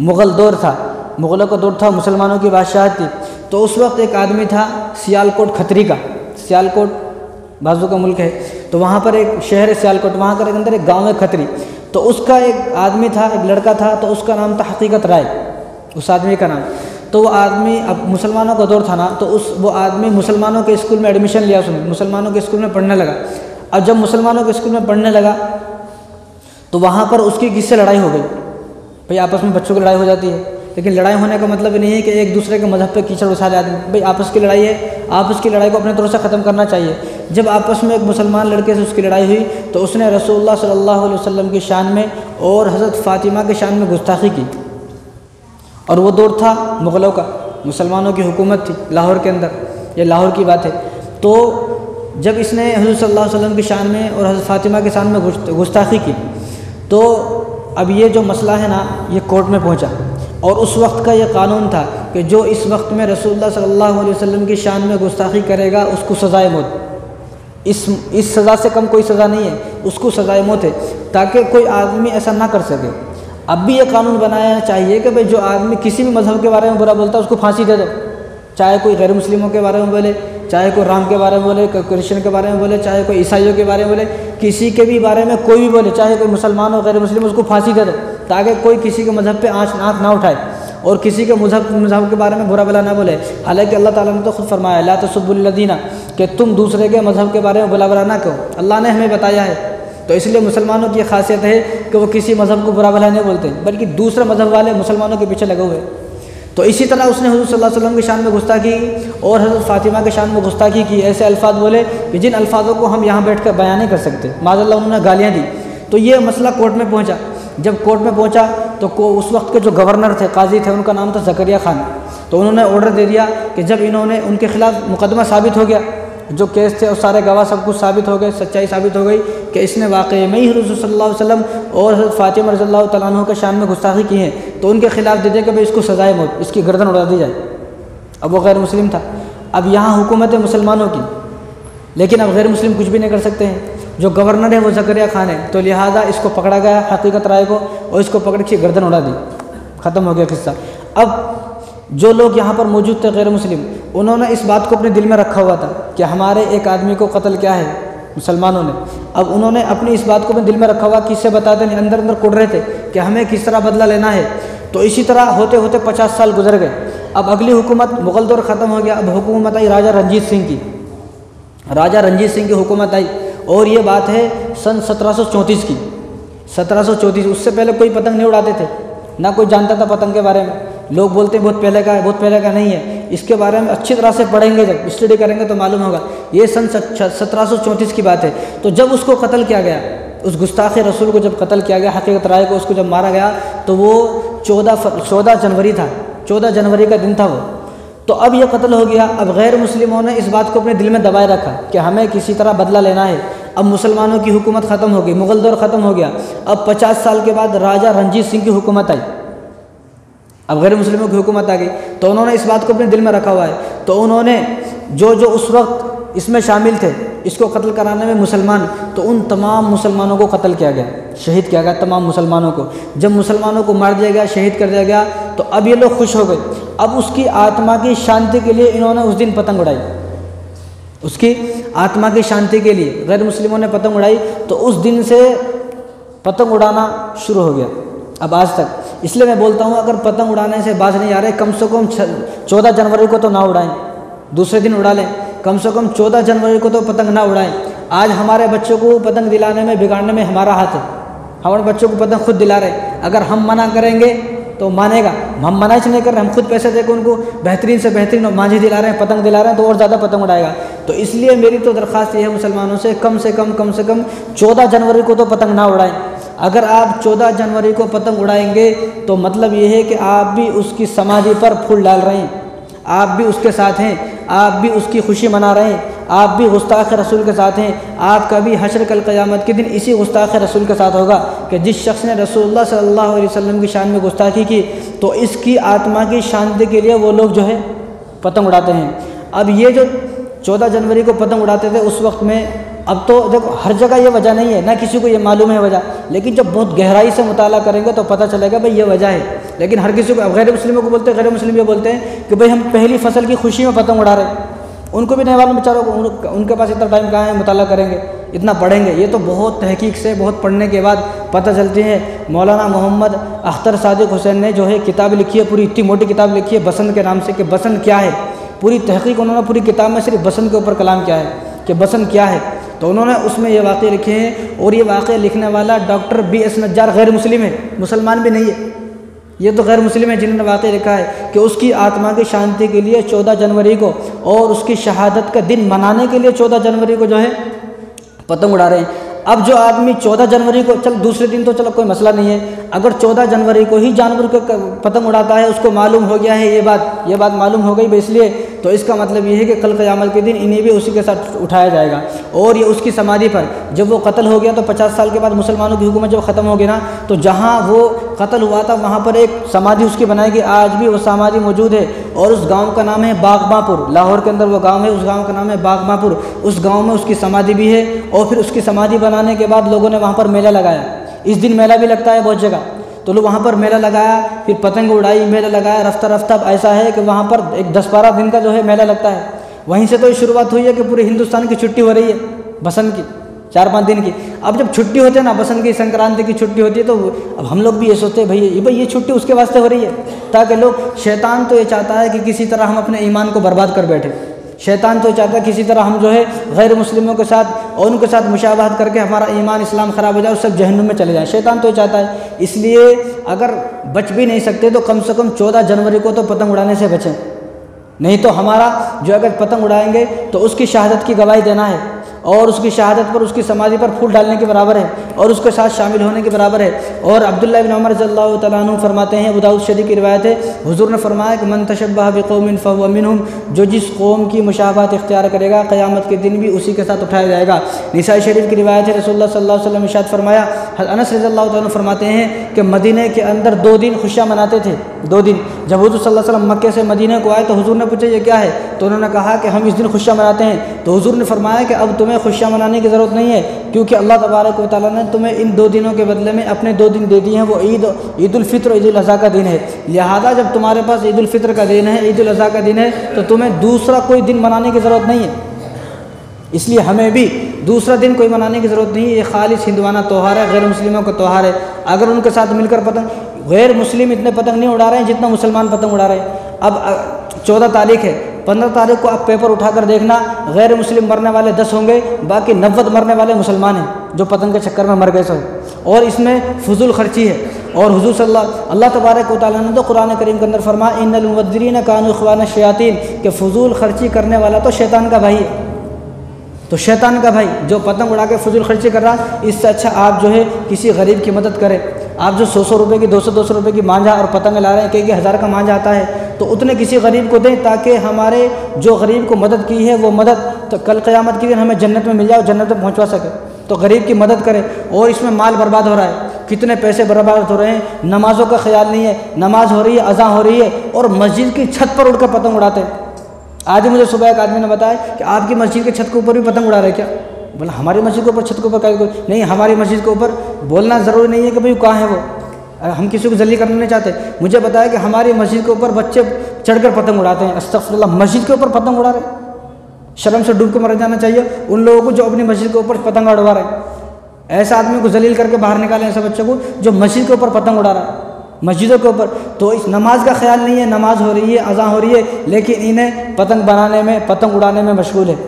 मुग़ल दौर था, मुग़लों का दौर था, मुसलमानों की बादशाहत थी, तो उस वक्त एक आदमी था सियालकोट खत्री का, सियालकोट बाजू का मुल्क है, तो वहाँ पर एक शहर है सियालकोट, वहाँ के अंदर एक गाँव है खत्री। तो उसका एक आदमी था, एक लड़का था, तो उसका नाम था हकीकत राय, उस आदमी का नाम। तो वो आदमी, अब मुसलमानों का दौर था ना, तो वो आदमी मुसलमानों के स्कूल में एडमिशन लिया, उसने मुसलमानों के स्कूल में पढ़ने लगा। अब जब मुसलमानों के स्कूल में पढ़ने लगा तो वहाँ पर उसकी किससे लड़ाई हो गई। भाई आपस में बच्चों की लड़ाई हो जाती है, लेकिन लड़ाई होने का मतलब नहीं है कि एक दूसरे के मज़हब पे कीचड़ उछाले आदमी। भाई आपस की लड़ाई है, आपस की लड़ाई को अपने तरफ से ख़त्म करना चाहिए। जब आपस में एक मुसलमान लड़के से उसकी लड़ाई हुई तो उसने रसूलुल्लाह सल्लल्लाहु अलैहि वसल्लम की शान में और हज़रत फ़ातिमा की शान में गुस्ताखी की। और वो दौर था मुग़लों का, मुसलमानों की हुकूमत थी लाहौर के अंदर, ये लाहौर की बात है। तो जब इसने हज़रत सल्लल्लाहु अलैहि वसल्लम की शान में और हज़रत फ़ातिमा की शान में गुस्ताखी की, तो अब ये जो मसला है ना, ये कोर्ट में पहुंचा। और उस वक्त का ये कानून था कि जो इस वक्त में रसूलुल्लाह सल्लल्लाहु अलैहि वसल्लम की शान में गुस्ताखी करेगा उसको सज़ाए मौत। इस सज़ा से कम कोई सज़ा नहीं है, उसको सज़ाए मौत है, ताकि कोई आदमी ऐसा ना कर सके। अब भी ये कानून बनाया चाहिए कि भाई जो आदमी किसी भी मज़हब के बारे में बुरा बोलता है उसको फांसी दे दो, चाहे कोई गैर मुस्लिमों के बारे में बोले, चाहे कोई राम के बारे में बोले, कोई क्रिश्चियन के बारे में बोले, चाहे कोई ईसाइयों के बारे में बोले, किसी के भी बारे में कोई भी बोले, चाहे कोई मुसलमान हो गैर मुस्लिम, उसको फांसी दे दो, ताकि कोई किसी के मज़हब पे आँच ना उठाए और किसी के मज़हब के बारे में बुरा भला ना बोले। हालांकि अल्लाह ताला ने तो खुद फरमाया ला तसुब्बुल लदीना, कि तुम दूसरे के मज़हब के बारे में बुरा भला ना कहो, अल्लाह ने हमें बताया है। तो इसलिए मुसलमानों की खासियत है कि वो किसी मज़हब को बुरा भला नहीं बोलते, बल्कि दूसरे मज़हब वाले मुसलमानों के पीछे लगे हुए। तो इसी तरह उसने हुज़ूर सल्लल्लाहु अलैहि वसल्लम की शान में गुस्ताखी और हज़रत फ़ातिमा की शान में गुस्ताखी की, ऐसे अल्फाज बोले कि जिन अल्फाजों को हम यहाँ बैठ कर बयान नहीं कर सकते। माज़अल्लाह उन्होंने गालियाँ दी। तो ये मसला कोर्ट में पहुँचा। जब कोर्ट में पहुँचा तो उस वक्त के जो गवर्नर थे, काजी थे, उनका नाम था ज़करिया खान। तो उन्होंने ऑर्डर दे दिया कि जब इन्होंने उनके खिलाफ़ मुकदमा साबित हो गया, जो केस थे और सारे गवाह सब कुछ साबित हो गए, सच्चाई साबित हो गई कि इसने वाकई में ही रसूल सल्लल्लाहु अलैहि वसल्लम और हज़रत फ़ातिमा रज़ियल्लाहु तआला अन्हा के शान में गुस्ताखी की है, तो उनके खिलाफ़ दे दिया कि भाई इसको सज़ाए मौत, इसकी गर्दन उड़ा दी जाए। अब वो गैर मुस्लिम था। अब यहाँ हुकूमत है मुसलमानों की, लेकिन अब गैर मुस्लिम कुछ भी नहीं कर सकते हैं। जो गवर्नर है वो ज़करिया खान है, तो लिहाजा इसको पकड़ा गया हकीकत राय को, और इसको पकड़ के गर्दन उड़ा दी। ख़त्म हो गया किस्सा। अब जो लोग यहाँ पर मौजूद थे गैर मुस्लिम, उन्होंने इस बात को अपने दिल में रखा हुआ था कि हमारे एक आदमी को कत्ल किया है मुसलमानों ने। अब उन्होंने अपनी इस बात को अपने दिल में रखा हुआ, किससे बताते नहीं, अंदर अंदर कुड़ रहे थे कि हमें किस तरह बदला लेना है। तो इसी तरह होते होते 50 साल गुजर गए। अब अगली हुकूमत, मुग़ल दौर ख़त्म हो गया, अब हुकूमत आई राजा रंजीत सिंह की। राजा रंजीत सिंह की हुकूमत आई, और ये बात है सन 1734 की। 1734, उससे पहले कोई पतंग नहीं उड़ाते थे, ना कोई जानता था पतंग के बारे में। लोग बोलते हैं बहुत पहले का है, बहुत पहले का नहीं है। इसके बारे में अच्छी तरह से पढ़ेंगे, जब स्टडी करेंगे तो मालूम होगा। ये सन 1734 की बात है। तो जब उसको कत्ल किया गया, उस गुस्ताखे रसूल को जब कत्ल किया गया, हकीकत राय को, उसको जब मारा गया, तो वो 14 जनवरी था, 14 जनवरी का दिन था वो। तो अब ये कत्ल हो गया। अब गैर मुस्लिमों ने इस बात को अपने दिल में दबाए रखा कि हमें किसी तरह बदला लेना है। अब मुसलमानों की हुकूमत ख़त्म हो गई, मुग़ल दौर ख़त्म हो गया। अब 50 साल के बाद राजा रंजीत सिंह की हुकूमत आई। अब गैर मुस्लिमों की हुकूमत आ गई, तो उन्होंने इस बात को अपने दिल में रखा हुआ है। तो उन्होंने जो उस वक्त इसमें शामिल थे, इसको कत्ल कराने में मुसलमान, तो उन तमाम मुसलमानों को कत्ल किया गया, शहीद किया गया तमाम मुसलमानों को। जब मुसलमानों को मार दिया गया, शहीद कर दिया गया, तो अब ये लोग खुश हो गए। अब उसकी आत्मा की शांति के लिए इन्होंने उस दिन पतंग उड़ाई, उसकी आत्मा की शांति के लिए गैर मुस्लिमों ने पतंग उड़ाई। तो उस दिन से पतंग उड़ाना शुरू हो गया, अब आज तक। इसलिए मैं बोलता हूँ, अगर पतंग उड़ाने से बाज नहीं आ रहे, कम से कम 14 जनवरी को तो ना उड़ाएं, दूसरे दिन उड़ा लें। कम से कम 14 जनवरी को तो पतंग ना उड़ाएं। आज हमारे बच्चों को पतंग दिलाने में, बिगाड़ने में हमारा हाथ है। हमारे बच्चों को पतंग खुद दिला रहे। अगर हम मना करेंगे तो मानेगा। हम मना ही नहीं कर रहे, हम खुद पैसे देकर उनको बेहतरीन से बेहतरीन मांझी दिला रहे हैं, पतंग दिला रहे हैं, तो और ज़्यादा पतंग उड़ाएगा। तो इसलिए मेरी तो दरख्वास्त ये है मुसलमानों से कम 14 जनवरी को तो पतंग ना उड़ाएं। अगर आप 14 जनवरी को पतंग उड़ाएंगे तो मतलब ये है कि आप भी उसकी समाधि पर फूल डाल रहे हैं, आप भी उसके साथ हैं, आप भी उसकी खुशी मना रहे हैं, आप भी गुस्ताख रसूल के साथ हैं। आपका भी हश्र कल क़यामत के दिन इसी गुस्ताख रसूल के साथ होगा कि जिस शख्स ने रसूलुल्लाह सल्लल्लाहु अलैहि वसल्लम की शान में गुस्ताखी की, तो इसकी आत्मा की शांति के लिए वो लोग जो है पतंग उड़ाते हैं। अब ये जो 14 जनवरी को पतंग उड़ाते थे उस वक्त में, अब तो देखो हर जगह ये वजह नहीं है, ना किसी को ये मालूम है वजह, लेकिन जब बहुत गहराई से मुताला करेंगे तो पता चलेगा भाई ये वजह है। लेकिन हर किसी को, गैर मुस्लिमों को बोलते हैं, गैर मुस्लिम ये बोलते हैं कि भाई हम पहली फसल की खुशी में पतंग उड़ा रहे हैं। उनको भी नहीं मालूम बेचारों को, उनके पास इतना टाइम कहाँ है मुताला करेंगे, इतना पढ़ेंगे। ये तो बहुत तहकीक से, बहुत पढ़ने के बाद पता चलती है। मौलाना मोहम्मद अख्तर सादिक हुसैन ने जो है किताब लिखी है, पूरी इतनी मोटी किताब लिखी है बसंत के नाम से, कि बसंत क्या है। पूरी तहकीक उन्होंने पूरी किताब में सिर्फ बसंत के ऊपर कलाम किया है कि बसंत क्या है। तो उन्होंने उसमें ये वाक़े लिखे हैं, और ये वाक़े लिखने वाला डॉक्टर BS नज्जार गैर मुस्लिम है, मुसलमान भी नहीं है, ये तो गैर मुस्लिम है जिन्होंने वाक़े लिखा है कि उसकी आत्मा की शांति के लिए 14 जनवरी को और उसकी शहादत का दिन मनाने के लिए 14 जनवरी को जो है पतंग उड़ा रहे हैं। अब जो आदमी 14 जनवरी को, चल दूसरे दिन तो चलो कोई मसला नहीं है, अगर 14 जनवरी को ही जानवर को पतंग उड़ाता है, उसको मालूम हो गया है ये बात मालूम हो गई इसलिए, तो इसका मतलब ये है कि कल क़यामत के दिन इन्हें भी उसी के साथ उठाया जाएगा। और ये उसकी समाधि पर जब वो कत्ल हो गया तो 50 साल के बाद मुसलमानों की हुकूमत जब ख़त्म हो गई ना, तो जहाँ वो कत्ल हुआ था वहाँ पर एक समाधि उसकी बनाई गई। आज भी वो समाधि मौजूद है और उस गाँव का नाम है बागमापुर। लाहौर के अंदर वो गाँव है, उस गाँव का नाम है बागमापुर। उस गाँव में उसकी समाधि भी है। और फिर उसकी समाधि बनाने के बाद लोगों ने वहाँ पर मेला लगाया। इस दिन मेला भी लगता है बहुत जगह, तो लोग वहाँ पर मेला लगाया, फिर पतंग उड़ाई, मेला लगाया, रफ्ता रफ्ता। अब ऐसा है कि वहाँ पर एक 10-12 दिन का जो है मेला लगता है। वहीं से तो ये शुरुआत हुई है कि पूरे हिंदुस्तान की छुट्टी हो रही है बसंत की, 4-5 दिन की। अब जब छुट्टी होती है ना, बसंत की, संक्रांति की छुट्टी होती है, तो अब हम लोग भी ये सोचते हैं भाई ये छुट्टी उसके वास्ते हो रही है, ताकि लोग, शैतान तो ये चाहता है कि किसी तरह हम अपने ईमान को बर्बाद कर बैठे। शैतान तो चाहता है किसी तरह हम जो है गैर मुस्लिमों के साथ और उनके साथ मुशाबहत करके हमारा ईमान इस्लाम ख़राब हो जाए और सब जहन्नुम में चले जाए। शैतान तो ये चाहता है। इसलिए अगर बच भी नहीं सकते तो कम से कम 14 जनवरी को तो पतंग उड़ाने से बचें, नहीं तो हमारा जो अगर पतंग उड़ाएंगे तो उसकी शहादत की गवाही देना है और उसकी शहादत पर, उसकी समाधि पर फूल डालने के बराबर है और उसके साथ शामिल होने के बराबर है। और अब्दुल्ला इब्न उमर रज़ियल्लाहु तआला अन्हु फरमाते हैं, अबू दाऊद शरीफ की रिवायत है, हुजूर ने फरमाया कि मन तशब्बह बिक़ौमिन फहुव मिनहुम, जो जिस कौम की मुशाबहत इख्तियार करेगा क़यामत के दिन भी उसी के साथ उठाया जाएगा। निसाई शरीफ की रिवायत है, रसूलुल्लाह सल्लल्लाहु अलैहि वसल्लम इरशाद फरमाया, अनस रज़ियल्लाहु तआला अन्हु फरमाते हैं कि मदीने के अंदर 2 दिन खुशियाँ मनाते थे। 2 दिन जब हुजूर सल्लल्लाहु अलैहि वसल्लम मक्के से मदीने को आए तो हुजूर ने पूछा ये क्या है, तो उन्होंने कहा कि हम इस दिन खुशियाँ मनाते हैं। तो हुजूर ने फरमाया कि अब तुम्हें खुशियाँ मनाने की ज़रूरत नहीं है, क्योंकि अल्लाह तबारक व तआला ने तुम्हें इन 2 दिनों के बदले में अपने 2 दिन दे दिए हैं। वो ईद उल फित्र, ईद उल अज़हा का दिन है। लिहाजा जब तुम्हारे पास ईद उल फित्र का दिन है, ईद उल अज़हा का दिन है, तो तुम्हें दूसरा कोई दिन मनाने की ज़रूरत नहीं है। इसलिए हमें भी दूसरा दिन कोई मनाने की ज़रूरत नहीं है। ये खालिस हिंदुआना त्यौहार है, गैर मुस्लिमों का त्यौहार है। अगर उनके साथ मिलकर पतंग, गैर मुस्लिम इतने पतंग नहीं उड़ा रहे हैं जितना मुसलमान पतंग उड़ा रहे हैं। अब 14 तारीख है, 15 तारीख को आप पेपर उठाकर देखना, गैर मुस्लिम मरने वाले 10 होंगे, बाकी 90 मरने वाले मुसलमान हैं जो पतंग के चक्कर में मर गए सब। और इसमें फजूल खर्ची है। और हुजूर अल्लाह तबारक व तआला ने तो कुरान करीम के अंदर फरमाया, इन्नल मुबद्दिरीन कानू इख्वान शयातीन, कि फजूल खर्ची करने वाला तो शैतान का भाई है। तो शैतान का भाई जो पतंग उड़ा के फजूल खर्ची कर रहा, इससे अच्छा आप जो है किसी गरीब की मदद करें। आप जो 100 रुपये की, 200 रुपये की मांझा और पतंग ला रहे हैं, कई 1000 का मांझा आता है, तो उतने किसी गरीब को दें, ताकि हमारे जो गरीब को मदद की है वो मदद तो कल क़यामत के दिन हमें जन्नत में मिल जाए, जन्नत में पहुँचवा सके। तो गरीब की मदद करें। और इसमें माल बर्बाद हो रहा है, कितने पैसे बर्बाद हो रहे हैं, नमाज़ों का ख्याल नहीं है, नमाज हो रही है, अज़ान हो रही है और मस्जिद की छत पर उड़कर पतंग उड़ाते हैं। आज मुझे सुबह एक आदमी ने बताया कि आपकी मस्जिद के छत के ऊपर भी पतंग उड़ा रहे क्या? बोला हमारी मस्जिद के ऊपर, छत के ऊपर क्या? नहीं, हमारी मस्जिद के ऊपर बोलना ज़रूरी नहीं है कि भाई कहाँ है वो, हम किसी को जल्दी करना नहीं चाहते। मुझे बताया कि हमारी मस्जिद के ऊपर बच्चे चढ़कर पतंग उड़ाते हैं। अस्तगफिरुल्लाह, मस्जिद के ऊपर पतंग उड़ा रहे, शर्म से डूब के मर जाना चाहिए उन लोगों को जो अपनी मस्जिद के ऊपर पतंग उड़वा रहे हैं। ऐसा आदमी को जलील करके बाहर निकालें, ऐसे बच्चों को जो मस्जिद के ऊपर पतंग उड़ा रहा है, मस्जिदों के ऊपर। तो इस नमाज का ख्याल नहीं है, नमाज हो रही है, अज़ान हो रही है, लेकिन इन्हें पतंग बनाने में, पतंग उड़ाने में मशगूल है।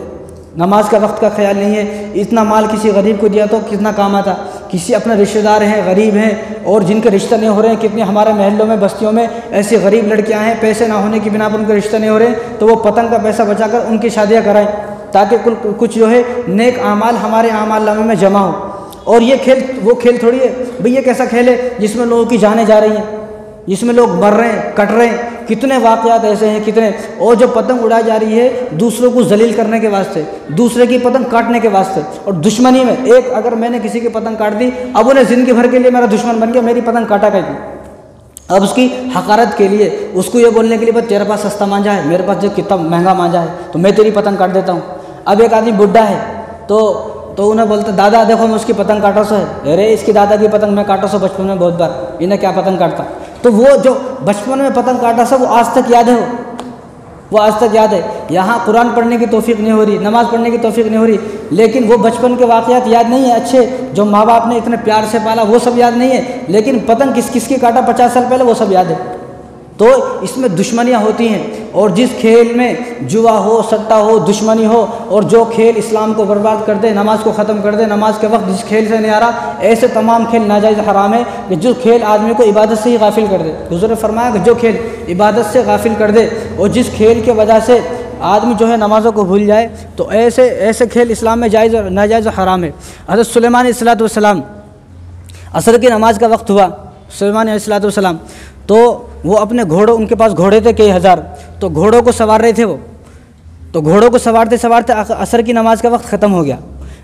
नमाज का वक्त का ख्याल नहीं है। इतना माल किसी गरीब को दिया तो कितना काम आता, किसी अपने रिश्तेदार हैं, गरीब हैं और जिनके रिश्ते नहीं हो रहे हैं, कितने हमारे महलों में, बस्तियों में ऐसी गरीब लड़कियां हैं, पैसे ना होने की बिना पर उनके रिश्ते नहीं हो रहे, तो वो पतंग का पैसा बचाकर उनकी शादियाँ कराएं, ताकि कुछ जो है नेक आमाल हमारे आमाल नामे में जमा हो। और ये खेल वो खेल थोड़ी है भाई, ये कैसा खेल है जिसमें लोगों की जानें जा रही हैं, जिसमें लोग मर रहे हैं, कट रहे हैं। कितने वाक़यात ऐसे हैं, कितने। और जो पतंग उड़ाई जा रही है दूसरों को जलील करने के वास्ते, दूसरे की पतंग काटने के वास्ते, और दुश्मनी में। एक अगर मैंने किसी की पतंग काट दी, अब उन्हें ज़िंदगी भर के लिए मेरा दुश्मन बन गया, मेरी पतंग काटा गई। अब उसकी हकारत के लिए, उसको ये बोलने के लिए बस तेरे पास सस्ता मांझा है, मेरे पास जो कितना महंगा मांझा है, तो मैं तेरी पतंग काट देता हूँ। अब एक आदमी बुढ़ा है तो उन्हें बोलता, दादा देखो मैं उसकी पतंग काटा सो है। अरे इसकी दादा की पतंग मैं काटा सो बचपन में बहुत बार, इन्हें क्या पतंग काटता। तो वो जो बचपन में पतंग काटा सब वो आज तक याद है, वो आज तक याद है। यहाँ कुरान पढ़ने की तौफीक नहीं हो रही, नमाज़ पढ़ने की तौफीक नहीं हो रही, लेकिन वो बचपन के वाक़यात याद नहीं है अच्छे, जो माँ बाप ने इतने प्यार से पाला, वो सब याद नहीं है। लेकिन पतंग किस किस की काटा 50 साल पहले, वो सब याद है। तो इसमें दुश्मनियाँ होती हैं। और जिस खेल में जुआ हो, सट्टा हो, दुश्मनी हो, और जो खेल इस्लाम को बर्बाद कर दे, नमाज को ख़त्म कर दे, नमाज के वक्त जिस खेल से नहीं आ रहा, ऐसे तमाम खेल नाजायज़ हराम है कि जो खेल आदमी को इबादत से ही गाफिल कर दे। हुज़ूर ने फरमाया कि जो खेल इबादत से गाफिल कर दे और जिस खेल की वजह से आदमी जो है नमाज़ों को भूल जाए, तो ऐसे खेल इस्लाम में जायज़ और नाजायज़ और हराम है। हज़रत सुलेमान अलैहिस्सलाम, असर की नमाज का वक्त हुआ, सुलेमान अलैहिस्सलाम तो वो अपने घोड़ों, उनके पास घोड़े थे कई हज़ार, तो घोड़ों को सवार रहे थे वो। तो घोड़ों को सवारते सवारते असर की नमाज का वक्त ख़त्म हो गया।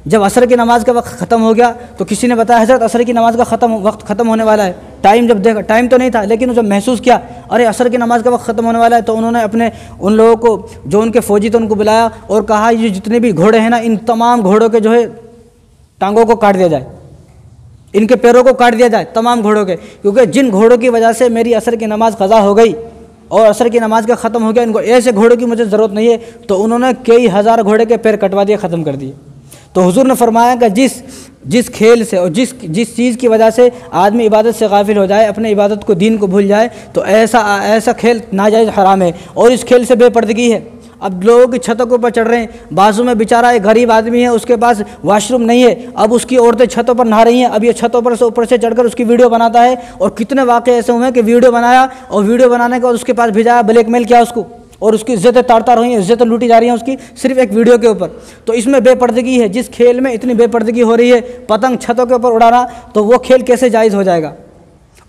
जब असर की नमाज का वक्त ख़त्म हो गया तो किसी ने बताया, हज़रत असर की नमाज का वक्त ख़त्म होने वाला है। टाइम जब देखा, टाइम तो नहीं था, लेकिन जब महसूस किया अरे असर की नमाज का वक्त ख़त्म होने वाला है, तो उन्होंने अपने उन लोगों को, जो उनके फ़ौजी थे, उनको बुलाया और कहा ये जितने भी घोड़े हैं ना, इन तमाम घोड़ों के जो है टांगों को काट दिया जाए, इनके पैरों को काट दिया जाए, तमाम घोड़ों के, क्योंकि जिन घोड़ों की वजह से मेरी असर की नमाज क़ज़ा हो गई और असर की नमाज का ख़त्म हो गया, इनको ऐसे घोड़ों की मुझे ज़रूरत नहीं है। तो उन्होंने कई हज़ार घोड़े के पैर कटवा दिए, ख़त्म कर दिए। तो हुज़ूर ने फरमाया कि जिस खेल से और जिस चीज़ की वजह से आदमी इबादत से गाफिल हो जाए, अपने इबादत को, दीन को भूल जाए, तो ऐसा खेल नाजायज़ हराम है। और इस खेल से बेपर्दगी है। अब लोगों की छतों के ऊपर चढ़ रहे हैं, बाजू में बेचारा एक गरीब आदमी है, उसके पास वॉशरूम नहीं है, अब उसकी औरतें छतों पर नहा रही हैं, अब ये छतों पर से ऊपर से चढ़कर उसकी वीडियो बनाता है। और कितने वाक़े ऐसे हुए हैं कि वीडियो बनाया और वीडियो बनाने के बाद उसके पास भेजा, ब्लैकमेल किया उसको, और उसकी इज्जतें तार रही हैं, इज्जतें लूटी जा रही हैं उसकी, सिर्फ एक वीडियो के ऊपर। तो इसमें बेपर्दगी है। जिस खेल में इतनी बेपर्दगी हो रही है, पतंग छतों के ऊपर उड़ाना, तो वो खेल कैसे जायज़ हो जाएगा।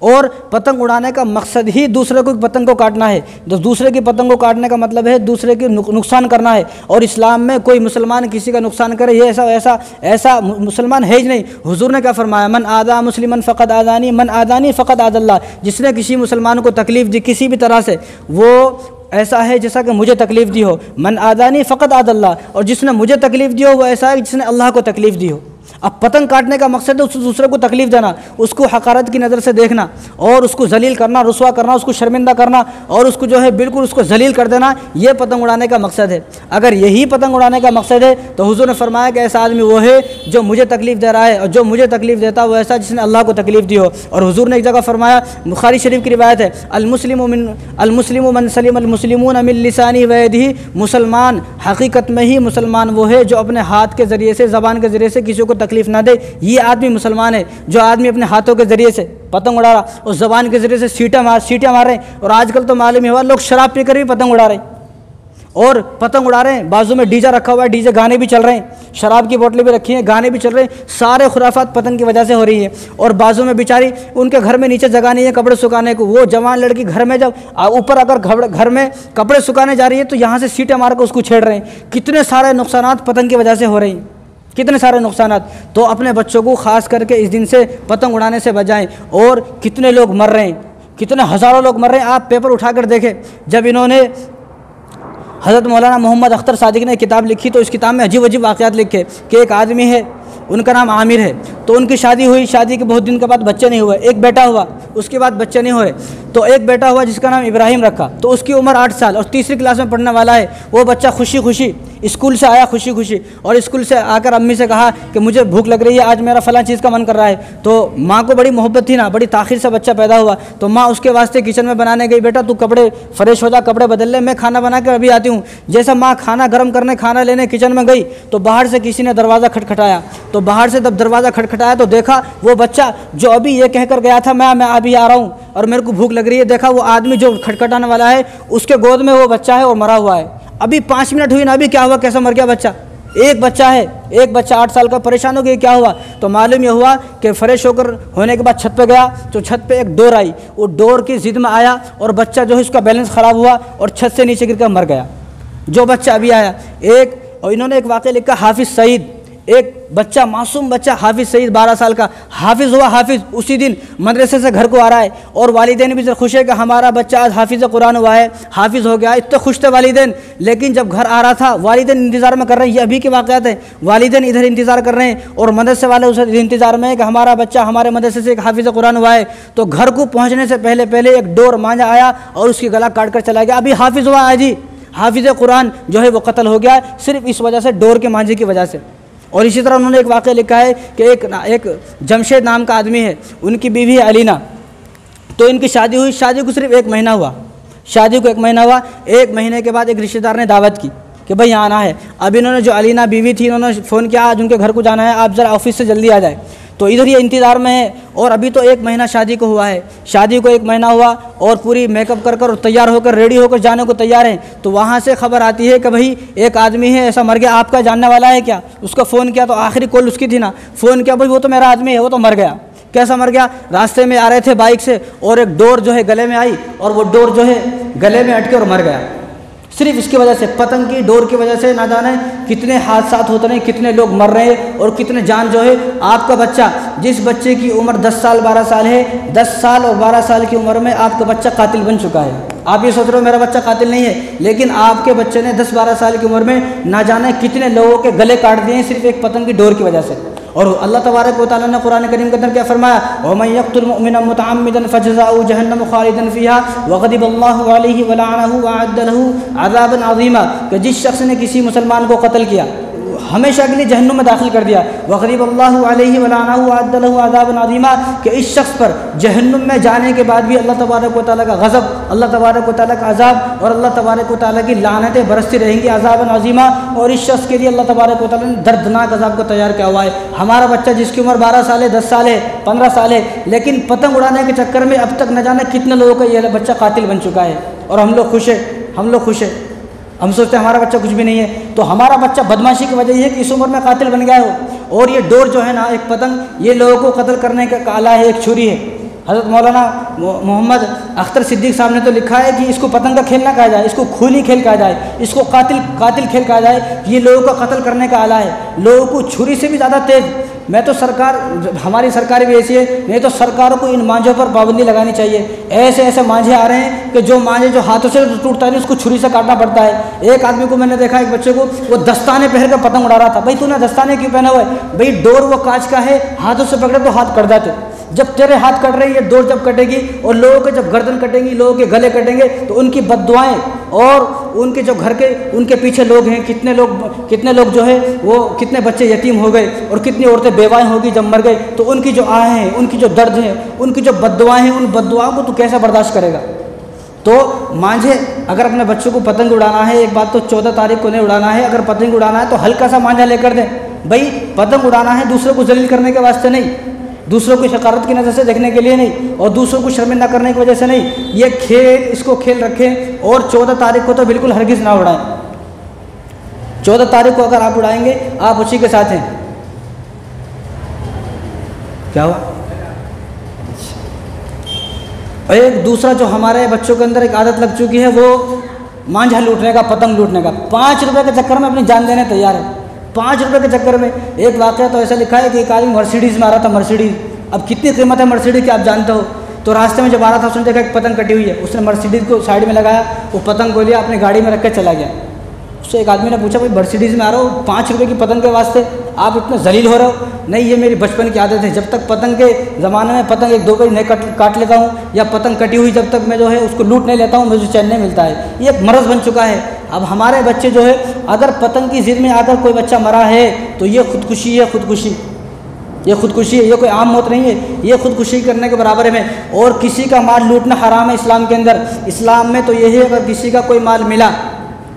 और पतंग उड़ाने का मकसद ही दूसरे को पतंग को काटना है। तो दूसरे की पतंग को काटने का मतलब है दूसरे की नुकसान करना है। और इस्लाम में कोई मुसलमान किसी का नुकसान करे, ये ऐसा मुसलमान है ही नहीं। हुजूर ने क्या फरमाया, मन आदा मुस्लिमन फ़क़द आदानी, मन आदानी फ़क़द आदल्लाह। जिसने किसी मुसलमान को तकलीफ़ दी किसी भी तरह से, वो ऐसा है जैसा कि मुझे तकलीफ़ दी हो। मन आदानी फ़क़द आदल्लाह, और जिसने मुझे तकलीफ़ दी हो वो ऐसा है जिसने अल्लाह को तकलीफ़ दी हो। अब पतंग काटने का मकसद है उस दूसरे को तकलीफ़ देना, उसको हकारत की नज़र से देखना और उसको जलील करना, रुसवा करना, उसको शर्मिंदा करना और उसको जो है बिल्कुल उसको जलील कर देना, ये पतंग उड़ाने का मकसद है। अगर यही पतंग उड़ाने का मकसद है तो हुजूर ने फरमाया कि ऐसा आदमी वो है जो मुझे तकलीफ़ दे रहा है, और जो मुझे तकलीफ़ देता है वो ऐसा जिसने अल्लाह को तकलीफ़ दी हो। और हुजूर ने एक जगह फरमाया, बुखारी शरीफ की रिवायत है, अलमुस्लिमु मन सलिम अलमुस्लिमून मिन लिसानी व यदिही। मुसलमान हकीकत में ही मुसलमान वो है जो अपने हाथ के ज़रिए से, ज़बान के ज़रिए से किसी को तकलीफ़ ना दे, ये आदमी मुसलमान है। जो आदमी अपने हाथों के ज़रिए से पतंग उड़ा रहा और ज़बान के ज़रिए से सीटियाँ मार रहे हैं। और आजकल तो मालूम हुआ लोग शराब पीकर भी पतंग उड़ा रहे हैं, और पतंग उड़ा रहे हैं, बाजू में डीजे रखा हुआ है, डीजे गाने भी चल रहे हैं, शराब की बोतलें भी रखी हैं, गाने भी चल रहे हैं। सारे खुराफात पतंग की वजह से हो रही है। और बाजू में बेचारी, उनके घर में नीचे जगह नहीं है कपड़े सुखाने को, वो जवान लड़की घर में जब ऊपर अगर घर में कपड़े सुखाने जा रही है तो यहाँ से सीटें मार कर उसको छेड़ रहे हैं। कितने सारे नुकसानात पतंग की वजह से हो रहे हैं, कितने सारे नुकसानात। तो अपने बच्चों को ख़ास करके इस दिन से पतंग उड़ाने से बचाएं। और कितने लोग मर रहे हैं, कितने हज़ारों लोग मर रहे हैं। आप पेपर उठाकर देखें, जब इन्होंने हज़रत मौलाना मोहम्मद अख्तर सादिक ने किताब लिखी तो इस किताब में अजीब अजीब वाक़यात लिखे कि एक आदमी है, उनका नाम आमिर है, तो उनकी शादी हुई, शादी के बहुत दिन के बाद बच्चे नहीं हुए, एक बेटा हुआ, उसके बाद बच्चे नहीं हुए, तो एक बेटा हुआ जिसका नाम इब्राहिम रखा, तो उसकी उम्र 8 साल और तीसरी क्लास में पढ़ने वाला है। वो बच्चा खुशी खुशी स्कूल से आया खुशी खुशी और स्कूल से आकर अम्मी से कहा कि मुझे भूख लग रही है, आज मेरा फलां चीज़ का मन कर रहा है। तो माँ को बड़ी मोहब्बत थी ना, बड़ी ताख़ीर से बच्चा पैदा हुआ, तो माँ उसके वास्ते किचन में बनाने गई, बेटा तू कपड़े फ्रेश हो जा, कपड़े बदल ले, मैं खाना बना कर अभी आती हूँ। जैसा माँ खाना गर्म करने, खाना लेने किचन में गई तो बाहर से किसी ने दरवाज़ा खटखटाया। तो बाहर से जब दरवाज़ा खटखटाया तो देखा वो बच्चा जो अभी ये कहकर गया था मैं अभी आ रहा हूँ और मेरे को भूख लग रही है, देखा वो आदमी जो खटखटाने वाला है उसके गोद में वो बच्चा है और मरा हुआ है। अभी 5 मिनट हुई ना, अभी क्या हुआ, कैसा मर गया बच्चा? एक बच्चा है, एक बच्चा 8 साल का, परेशान हो गया क्या हुआ? तो मालूम यह हुआ कि फ्रेश होकर होने के बाद छत पे गया तो छत पे एक डोर आई, वो डोर की जिद में आया और बच्चा जो है उसका बैलेंस ख़राब हुआ और छत से नीचे गिरकर मर गया। जो बच्चा अभी आया और इन्होंने एक वाक़या लिखा, हाफिज़ सईद, एक बच्चा, मासूम बच्चा हाफिज़ सईद 12 साल का हाफिज़ हुआ। हाफिज़ उसी दिन मदरसे से घर को आ रहा है और वालिदैन भी खुश है कि हमारा बच्चा आज हाफिज़ कुरान हुआ है, हाफिज़ हो गया, इतने खुश थे वालिदैन। लेकिन जब घर आ रहा था वालिदैन इंतज़ार में कर रहे हैं, ये अभी के वाक़यात हैं, वालिदैन इधर इंतज़ार कर रहे हैं और मदरसे वाले उस इंतज़ार में है कि हमारा बच्चा हमारे मदरसे से एक हाफिज़ कुरान हुआ है। तो घर को पहुँचने से पहले एक डोर मांझा आया और उसकी गला काट कर चला गया। अभी हाफिज़ हुआ है जी, हाफिज़ कुरान जो है वो कत्ल हो गया सिर्फ इस वजह से, डोर के मांझे की वजह से। और इसी तरह उन्होंने एक वाक़या लिखा है कि एक जमशेद नाम का आदमी है, उनकी बीवी है अलीना। तो इनकी शादी हुई, शादी को सिर्फ 1 महीना हुआ, शादी को 1 महीना हुआ। 1 महीने के बाद एक रिश्तेदार ने दावत की कि भाई यहाँ आना है। अब इन्होंने जो अलीना बीवी थी, इन्होंने फ़ोन किया आज उनके घर को जाना है, आप ज़रा ऑफिस से जल्दी आ जाए। तो इधर ये इंतज़ार में है और अभी तो 1 महीना शादी को हुआ है, शादी को 1 महीना हुआ और पूरी मेकअप कर कर तैयार होकर रेडी होकर जाने को तैयार हैं। तो वहाँ से खबर आती है कि भाई एक आदमी है ऐसा मर गया, आपका जानने वाला है क्या? उसका फ़ोन किया तो आखिरी कॉल उसकी थी ना, फ़ोन किया, भाई वो तो मेरा आदमी है, वो तो मर गया। कैसा मर गया? रास्ते में आ रहे थे बाइक से और एक डोर जो है गले में आई और वो डोर जो है गले में अटके और मर गया। सिर्फ इसकी वजह से, पतंग की डोर की वजह से ना जाने कितने हादसात होते हैं, कितने लोग मर रहे हैं और कितने जान जो है। आपका बच्चा, जिस बच्चे की उम्र 10 साल 12 साल है, 10 साल और 12 साल की उम्र में आपका बच्चा कातिल बन चुका है। आप ये सोच रहे हो मेरा बच्चा कातिल नहीं है, लेकिन आपके बच्चे ने 10-12 साल की उम्र में ना जाने कितने लोगों के गले काट दिए सिर्फ एक पतंग की डोर की वजह से। और अल्लाह तबारक व तआला ने कुरान करीम के अंदर क्या फरमाया, वमन यक़्तुल मुअमिनन मुतअम्मिदन फजज़ाउ जहन्नम खालिदन फ़ीहा वग़ज़िबल्लाहु अलैहि व लअनहु व अ'द्द लहु अज़ाबन अज़ीमा, कि जिस शख्स ने किसी मुसलमान को कत्ल किया हमेशा के लिए जहन्नुम में दाखिल कर दिया, वग़ज़िबल्लाहु अलैहि व लअनहु व अ'द्द लहु अज़ाबन अज़ीमा, कि इस शख्स पर जहन्नुम में जाने के बाद भी अल्लाह तबारक व तआला का गज़ब, अल्लाह तबारक व तआला का अज़ाब और अल्लाह तबारक व तआला की लानतें बरसती रहेंगी, अज़ाबन अज़ीमा। और इस शख्स के लिए अल्लाह तबारक व तआला ने दर्दनाक अज़ाब को तैयार किया हुआ है। हमारा बच्चा जिसकी उम्र 12 साल है, 10 साल है, 15 साल है, लेकिन पतंग उड़ाने के चक्कर में अब तक न जाने कितने लोगों का ये बच्चा कातिल बन चुका है और हम लोग खुश है, हम लोग खुश है, हम सोचते हैं हमारा बच्चा कुछ भी नहीं है। तो हमारा बच्चा बदमाशी की वजह यह है कि इस उम्र में कातिल बन गया हो। और ये डोर जो है ना, एक पतंग, ये लोगों को कत्ल करने का आला है, एक छुरी है। हज़रत मौलाना मोहम्मद अख्तर सिद्दीक़ साहब ने तो लिखा है कि इसको पतंग का खेल ना कहा जाए, इसको खूनी खेल कहा जाए, इसको कातिल खेल कहा जाए। ये लोगों का कत्ल करने का आला है, लोगों को छुरी से भी ज़्यादा तेज़। मैं तो सरकार, हमारी सरकार भी ऐसी है, नहीं तो सरकारों को इन मांझों पर पाबंदी लगानी चाहिए। ऐसे ऐसे मांझे आ रहे हैं कि जो मांझे जो हाथों से टूटता है उसको छुरी से काटना पड़ता है। एक आदमी को मैंने देखा, एक बच्चे को, वो दस्ताने पहन कर पतंग उड़ा रहा था। भाई तूने दस्ताने क्यों पहना हुआ है? भाई डोर वो कांच का है, हाथों से पकड़े तो हाथ कट जाते। जब तेरे हाथ कट रहे हैं, ये डोर जब कटेगी और लोगों के जब गर्दन कटेंगी, लोगों के गले कटेंगे, तो उनकी बद्दुआएं और उनके जो घर के उनके पीछे लोग हैं, कितने लोग जो है वो, कितने बच्चे यतीम हो गए और कितनी औरतें बेवाएं होगी जब मर गए। तो उनकी जो आहें हैं, उनकी जो दर्द है, उनकी जो बद्दुआएं हैं, उन बद्दुआओं को तू कैसे बर्दाश्त करेगा? तो मांझे, अगर अपने बच्चों को पतंग उड़ाना है, एक बात तो 14 तारीख को नहीं उड़ाना है, अगर पतंग उड़ाना है तो हल्का सा मांझा लेकर दें। भाई पतंग उड़ाना है दूसरों को जलील करने के वास्ते नहीं, दूसरों को शकारत की नज़र से देखने के लिए नहीं और दूसरों को शर्मिंदा करने की वजह से नहीं। ये खेल, इसको खेल रखें और 14 तारीख को तो बिल्कुल हरगिज़ ना उड़ाएं। 14 तारीख को अगर आप उड़ाएंगे, आप उसी के साथ हैं। क्या हुआ? और एक दूसरा जो हमारे बच्चों के अंदर एक आदत लग चुकी है, वो मांझा लूटने का, पतंग लूटने का। 5 रुपये के चक्कर में अपनी जान देने तैयार है। 5 रुपये के चक्कर में। एक वाक़या तो ऐसा लिखा है कि एक आदमी मर्सिडीज़ में आ रहा था, मर्सिडीज़, अब कितनी कीमत है मर्सिडीज़ की आप जानते हो। तो रास्ते में जब आ रहा था उसने देखा एक पतंग कटी हुई है, उसने मर्सिडीज़ को साइड में लगाया, वो पतंग को लिया, अपनी गाड़ी में रख कर चला गया। उससे एक आदमी ने पूछा, भाई मर्सिडीज़ में आ रहा हो, 5 रुपये की पतंग के वास्ते आप इतने जलील हो रहे हो। नहीं, ये मेरी बचपन की आदत है, जब तक पतंग के ज़माने में पतंग एक दो कड़ी नहीं काट लेता हूँ या पतंग कटी हुई जब तक मैं जो है उसको लूट नहीं लेता हूँ, मुझे चैन नहीं मिलता है। ये एक मरज़ बन चुका है। अब हमारे बच्चे जो है, अगर पतंग की ज़िद में अगर कोई बच्चा मरा है तो ये खुदकुशी है, खुदकुशी, ये खुदकुशी है, ये कोई आम मौत नहीं है, ये खुदकुशी करने के बराबर में। और किसी का माल लूटना हराम है इस्लाम के अंदर। इस्लाम में तो यही है, अगर किसी का कोई माल मिला,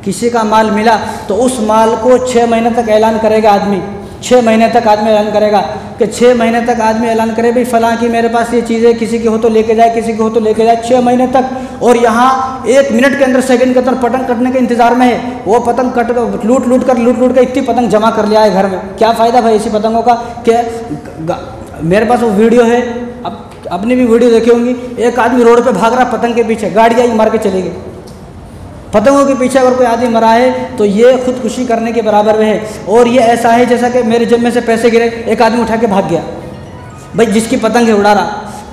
किसी का माल मिला तो उस माल को 6 महीने तक ऐलान करेगा आदमी। 6 महीने तक आदमी ऐलान करेगा कि 6 महीने तक आदमी ऐलान करे भाई फलां की मेरे पास ये चीज़ है, किसी की हो तो लेके जाए, किसी की हो तो लेके जाए, 6 महीने तक। और यहाँ 1 मिनट के अंदर, सेकंड के अंदर पतंग कटने के इंतजार में है। वो पतंग कट लूट लूट कर इतनी पतंग जमा कर लिया है घर में। क्या फ़ायदा भाई ऐसी पतंगों का? कि मेरे पास वो वीडियो है, अब अपनी भी वीडियो देखी होंगी, एक आदमी रोड पर भाग रहा पतंग के पीछे, गाड़ी आई मार के चली गई। पतंगों के पीछे अगर कोई आदमी मरा है तो ये खुदकुशी करने के बराबर में है। और ये ऐसा है जैसा कि मेरे जेब में से पैसे गिरे, एक आदमी उठा के भाग गया, भाई जिसकी पतंग है उड़ा रहा,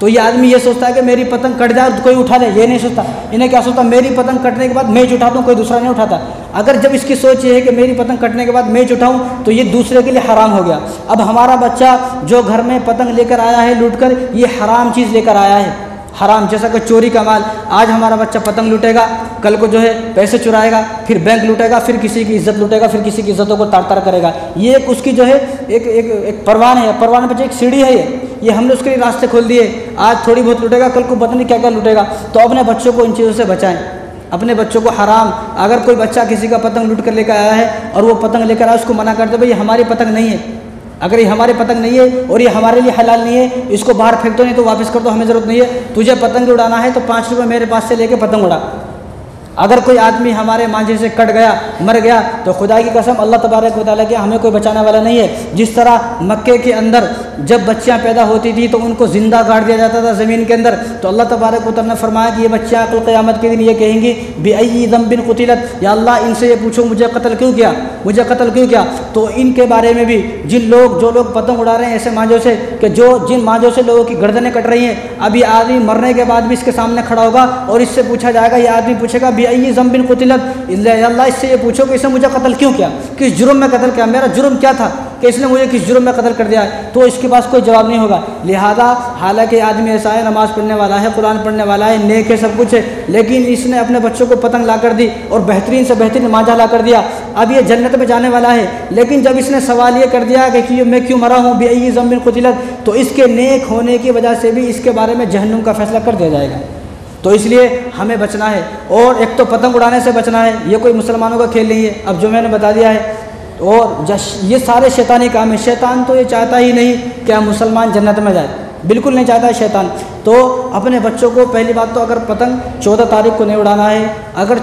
तो ये आदमी ये सोचता है कि मेरी पतंग कट जाए तो कोई उठा ले, ये नहीं सोचता। इन्हें क्या सोचता, मेरी पतंग कटने के बाद मैं उठाता हूँ, कोई दूसरा नहीं उठाता। अगर जब इसकी सोच ये है कि मेरी पतंग कटने के बाद मैं उठाऊँ तो ये दूसरे के लिए हराम हो गया। अब हमारा बच्चा जो घर में पतंग लेकर आया है लूट कर, ये हराम चीज़ लेकर आया है, हराम, जैसा कि चोरी का माल। आज हमारा बच्चा पतंग लूटेगा, कल को जो है पैसे चुराएगा, फिर बैंक लूटेगा, फिर किसी की इज्जत लूटेगा, फिर किसी की इज्जतों को तार तार करेगा। ये एक उसकी जो है एक परवान है, परवान पे एक सीढ़ी है, ये हमने उसके लिए रास्ते खोल दिए। आज थोड़ी बहुत लूटेगा, कल को पता नहीं क्या क्या लूटेगा। तो अपने बच्चों को इन चीज़ों से बचाएं, अपने बच्चों को हराम। अगर कोई बच्चा किसी का पतंग लूट कर लेकर आया है और वो पतंग लेकर आया, उसको मना कर दो, भाई ये हमारी पतंग नहीं है, अगर ये हमारी पतंग नहीं है और ये हमारे लिए हलाल नहीं है, इसको बाहर फेंक दो, नहीं तो वापस कर दो, हमें ज़रूरत नहीं है। तुझे पतंग उड़ाना है तो 5 रुपये मेरे पास से लेके पतंग उड़ा। अगर कोई आदमी हमारे मांझे से कट गया, मर गया, तो खुदा की कसम अल्लाह तबारक व तआला के हमें कोई बचाने वाला नहीं है। जिस तरह मक्के के अंदर जब बच्चियां पैदा होती थी तो उनको ज़िंदा गाड़ दिया जाता था ज़मीन के अंदर, तो अल्लाह तबारक व तआला ने फरमाया कि ये बच्चियां कल क़यामत के दिन ये कहेंगी बिअय्यि ज़ंबिन क़ुतिलत, या अल्लाह इनसे ये पूछो मुझे कत्ल क्यों किया, मुझे कत्ल क्यों किया। तो इनके बारे में भी जो लोग पतंग उड़ा रहे हैं ऐसे मांझों से, कि जिन मांझों से लोगों की गर्दनें कट रही हैं, अभी आदमी मरने के बाद भी इसके सामने खड़ा होगा और इससे पूछा जाएगा, ये आदमी पूछेगा बिअय्यि ज़ंबिन क़ुतिलत, अल्लाह इससे ये पूछो कि इसने मुझे कत्ल क्यों किया, किस जुर्म में कत्ल किया, मेरा जुर्म क्या था कि इसने मुझे किस जुर्म में कत्ल कर दिया है। तो इसके पास कोई जवाब नहीं होगा। लिहाजा हालांकि आदमी ऐसा है, नमाज़ पढ़ने वाला है, कुरान पढ़ने वाला है, नेक है, सब कुछ है, लेकिन इसने अपने बच्चों को पतंग ला कर दी और बेहतरीन से बेहतरीन मांझा ला कर दिया। अब ये जन्नत में जाने वाला है, लेकिन जब इसने सवाल ये कर दिया कि मैं क्यों मरा हूँ बिअय्यि ज़ंबिन क़ुतिलत, तो इसके नेक होने की वजह से भी इसके बारे में जहन्नुम का फैसला कर दिया जाएगा। तो इसलिए हमें बचना है। और एक तो पतंग उड़ाने से बचना है, ये कोई मुसलमानों का खेल नहीं है, अब जो मैंने बता दिया है। और ये सारे शैतानी काम है। शैतान तो ये चाहता ही नहीं कि हम मुसलमान जन्नत में जाए, बिल्कुल नहीं चाहता है शैतान। तो अपने बच्चों को पहली बात तो अगर पतंग 14 तारीख को नहीं उड़ाना है, अगर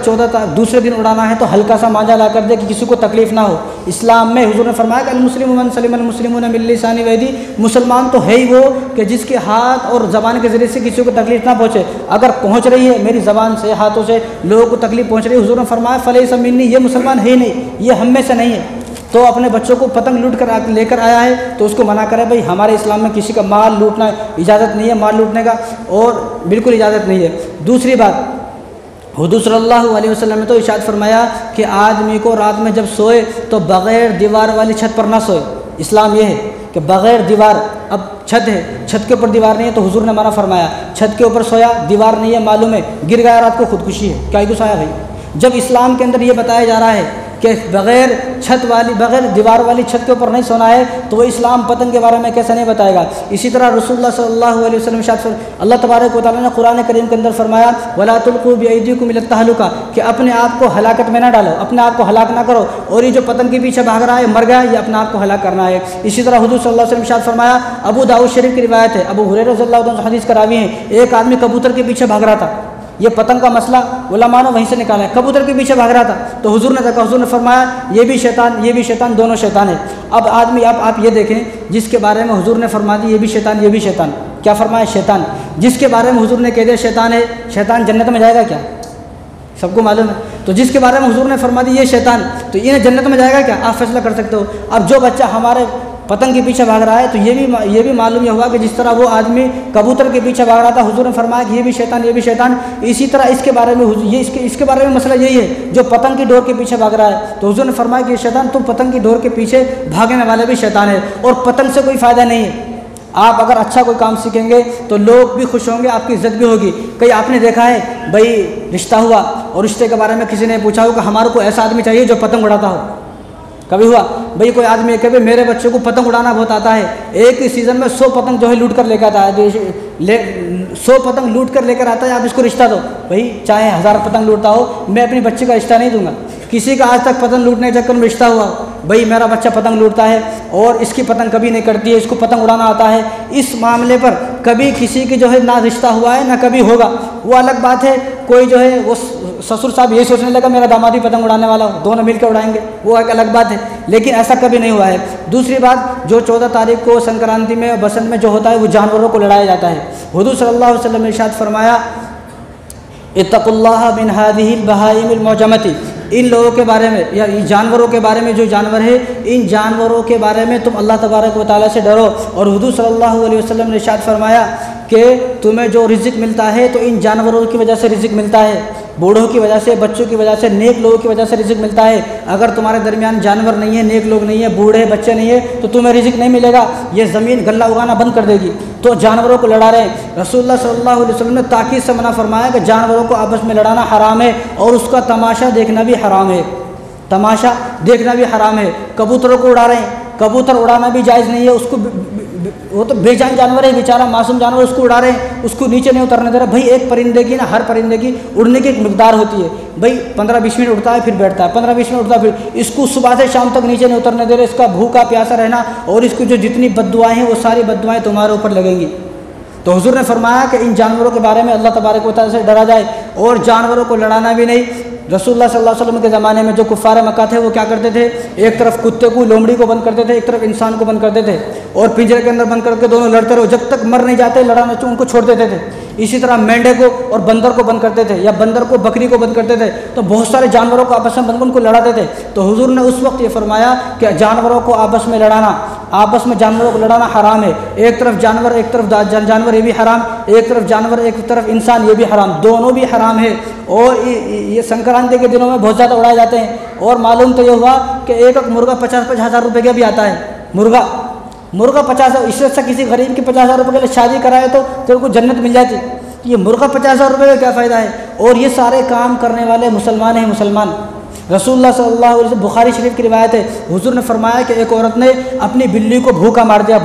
दूसरे दिन उड़ाना है तो हल्का सा मांझा ला कर दे कि किसी को तकलीफ़ ना हो। इस्लाम में हुजूर ने फरमाया कि अल-मुस्लिमु मन सलिमल मुस्लिमून मिन लिसानिही व यदिही, मुसलमान तो है ही वो कि जिसके हाथ और ज़बान के ज़रिए से किसी को तकलीफ़ ना पहुँचे। अगर पहुँच रही है मेरी ज़बान से, हाथों से लोगों को तकलीफ़ पहुँच रही है, हुजूर ने फरमाया फलैसा मिन्नी, ये मुसलमान है ही नहीं, ये हम में से नहीं है। तो अपने बच्चों को पतंग लूट कर लेकर आया है तो उसको मना करे, भाई हमारे इस्लाम में किसी का माल लूटना इजाज़त नहीं है, माल लूटने का और बिल्कुल इजाज़त नहीं है। दूसरी बात, हुजूर सल्लल्लाहु अलैहि वसल्लम ने तो इरशाद फरमाया कि आदमी को रात में जब सोए तो बग़ैर दीवार वाली छत पर ना सोए। इस्लाम ये है कि बग़ैर दीवार, अब छत है, छत के ऊपर दीवार नहीं है तो हुजूर ने मना फरमाया, छत के ऊपर सोया, दीवार नहीं है, मालूम है गिर गया रात को, खुदकुशी है, क्या गुस्सा आया भाई। जब इस्लाम के अंदर ये बताया जा रहा है कि बग़ैर बग़ैर दीवार वाली छत के ऊपर नहीं सोना है, तो वो इस्लाम पतंग के बारे में कैसे नहीं बताएगा। इसी तरह रसूलुल्लाह सल्लल्लाहु अलैहि वसल्लम अल्लाह तबारक व तआला ने कुरान करीम के अंदर फरमाया वला तुल्क़ू बिअयदीकुम इला तहलुका, कि अपने आप को हलाकत में ना डालो, अपने आप को हलाक ना करो। और ये जो पतंग के पीछे भाग रहा है, मर गया, ये अपने आप को हलाक करना है। इसी तरह हुजूर सल्लल्लाहु अलैहि वसल्लम इरशाद फरमाया, अबू दाऊद शरीफ की रिवायत है, अबू हुरैरा रज़ियल्लाहु अन्हु हदीस का रावी हैं, एक आदमी कबूतर के पीछे भाग रहा था। ये पतंग का मसला उलमा ने वहीं से निकाला है, कबूतर के पीछे भाग रहा था तो हुजूर ने देखा, हुजूर ने फरमाया ये भी शैतान, दोनों शैतान है। अब आदमी आप ये देखें, जिसके बारे में हुजूर ने फरमा दी ये भी शैतान, क्या फरमाया, शैतान, जिसके बारे में हुजूर ने कह दिया शैतान है, शैतान जन्नत में जाएगा क्या, सबको मालूम है। तो जिसके बारे में हुजूर ने फरमा दी ये शैतान, तो इन्हें जन्नत में जाएगा क्या, आप फैसला कर सकते हो। अब जो बच्चा हमारे पतंग के पीछे भाग रहा है, तो ये भी मालूम हुआ कि जिस तरह वो आदमी कबूतर के पीछे भाग रहा था, हुजूर ने फरमाया कि ये भी शैतान। इसी तरह इसके बारे में इसके बारे में मसला यही है, जो पतंग की डोर के पीछे भाग रहा है, तो हुजूर ने फरमाया कि ये शैतान, तुम पतंग की डोर के पीछे भागने वाले भी शैतान है, और पतंग से कोई फ़ायदा नहीं है। आप अगर अच्छा कोई काम सीखेंगे तो लोग भी खुश होंगे, आपकी इज्जत भी होगी। कई आपने देखा है भाई, रिश्ता हुआ और रिश्ते के बारे में किसी ने पूछा हो कि हमारे को ऐसा आदमी चाहिए जो पतंग उड़ाता हो। कभी हुआ भाई कोई आदमी कभी मेरे बच्चे को पतंग उड़ाना बहुत आता है, एक ही सीज़न में 100 पतंग जो है लूट कर लेकर आता है, 100 पतंग लूट कर लेकर आता है, आप इसको रिश्ता दो। भाई चाहे 1000 पतंग लूटता हो, मैं अपनी बच्ची का रिश्ता नहीं दूंगा। किसी का आज तक पतंग लूटने के चक्कर में रिश्ता हुआ, भाई मेरा बच्चा पतंग लूटता है और इसकी पतंग कभी नहीं कटती है, इसको पतंग उड़ाना आता है, इस मामले पर कभी किसी की जो है ना रिश्ता हुआ है ना कभी होगा। वो अलग बात है, कोई जो है वो ससुर साहब यही सोचने लगा मेरा दामाद ही पतंग उड़ाने वाला हो, दोनों मिलकर उड़ाएंगे, वो एक अलग बात है, लेकिन ऐसा कभी नहीं हुआ है। दूसरी बात, जो 14 तारीख को संक्रांति में और बसंत में जो होता है वो जानवरों को लड़ाया जाता है। हुजूर सल्लल्लाहु अलैहि वसल्लम ने इरशाद फरमाया, इत्तकुल्लाह मिन हादिहिल बहाइमिल मौजमती, इन लोगों के बारे में या जानवरों के बारे में, जो जानवर है इन जानवरों के बारे में तुम अल्लाह तबारक व तआला से डरो। और हुजूर सल्लल्लाहु अलैहि वसल्लम ने इरशाद फरमाया कि तुम्हें जो रिज़्क मिलता है तो इन जानवरों की वजह से रिज़्क मिलता है, बूढ़ों की वजह से, बच्चों की वजह से, नेक लोगों की वजह से रिज़्क मिलता है। अगर तुम्हारे दरमियान जानवर नहीं है, नेक लोग नहीं है, बूढ़े बच्चे नहीं है, तो तुम्हें रिज़्क नहीं मिलेगा, ये ज़मीन गल्ला उगाना बंद कर देगी। तो जानवरों को लड़ा रहे हैं। रसूलुल्लाह सल्लल्लाहु अलैहि वसल्लम ने ताकीद से मना फरमाया कि जानवरों को आपस में लड़ाना हराम है और उसका तमाशा देखना भी हराम है, तमाशा देखना भी हराम है। कबूतरों को उड़ा रहे हैं, कबूतर उड़ाना भी जायज़ नहीं है, उसको वो तो बेजान जानवर है बेचारा, मासूम जानवर, उसको उड़ा रहे हैं, उसको नीचे नहीं उतरने दे रहे। भाई एक परिंदे की ना, हर परिंदे की उड़ने की एक मकदार होती है, भाई 15-20 मिनट उड़ता है फिर बैठता है, 15-20 मिनट उड़ता है फिर, इसको सुबह से शाम तक नीचे नहीं उतरने दे रहे, इसका भूखा प्यासा रहना और इसकी जो जितनी बद्दुआएँ हैं वो सारी बद्दुआएँ तुम्हारे ऊपर लगेंगी। तो हुजूर ने फरमाया कि इन जानवरों के बारे में अल्लाह तबारक व तआला से डरा जाए और जानवरों को लड़ाना भी नहीं। रसूलुल्लाह सल्लल्लाहु अलैहि वसल्लम के ज़माने में जो कुफ़ार मक्का थे वो क्या करते थे, एक तरफ कुत्ते को, लोमड़ी को बंद करते थे, एक तरफ इंसान को बंद करते थे और पिंजरे के अंदर बंद करके दोनों लड़ते रहो, जब तक मर नहीं जाते लड़ाना चाहिए उनको छोड़ देते थे। इसी तरह मेंढे को और बंदर को बंद करते थे या बंदर को बकरी को बंद करते थे, तो बहुत सारे जानवरों को आपस में बंद उनको लड़ाते थे। तो हुजूर ने उस वक्त ये फरमाया कि जानवरों को आपस में लड़ाना, आपस में जानवरों को लड़ाना हराम है। एक तरफ जानवर एक तरफ जानवर, ये भी हराम, एक तरफ जानवर एक तरफ इंसान, ये भी हराम, दोनों भी हराम है। और ये संक्रांति के दिनों में बहुत ज़्यादा उड़ाए जाते हैं। और मालूम तो ये हुआ कि एक मुर्गा 50-50 हज़ार रुपये का भी आता है, मुर्गा 50, इससे अच्छा किसी गरीब की 50 हज़ार रुपये के लिए शादी कराए तो तेरे को जन्नत मिल जाती। ये मुर्गा 50 हज़ार रुपये का क्या फ़ायदा है। और ये सारे काम करने वाले मुसलमान हैं, मुसलमान। रसूलुल्लाह सल्लल्लाहु अलैहि वसल्लम, बुखारी शरीफ की रिवायत है, हुजूर ने फरमाया कि एक औरत ने अपनी बिल्ली को भूखा मार दिया,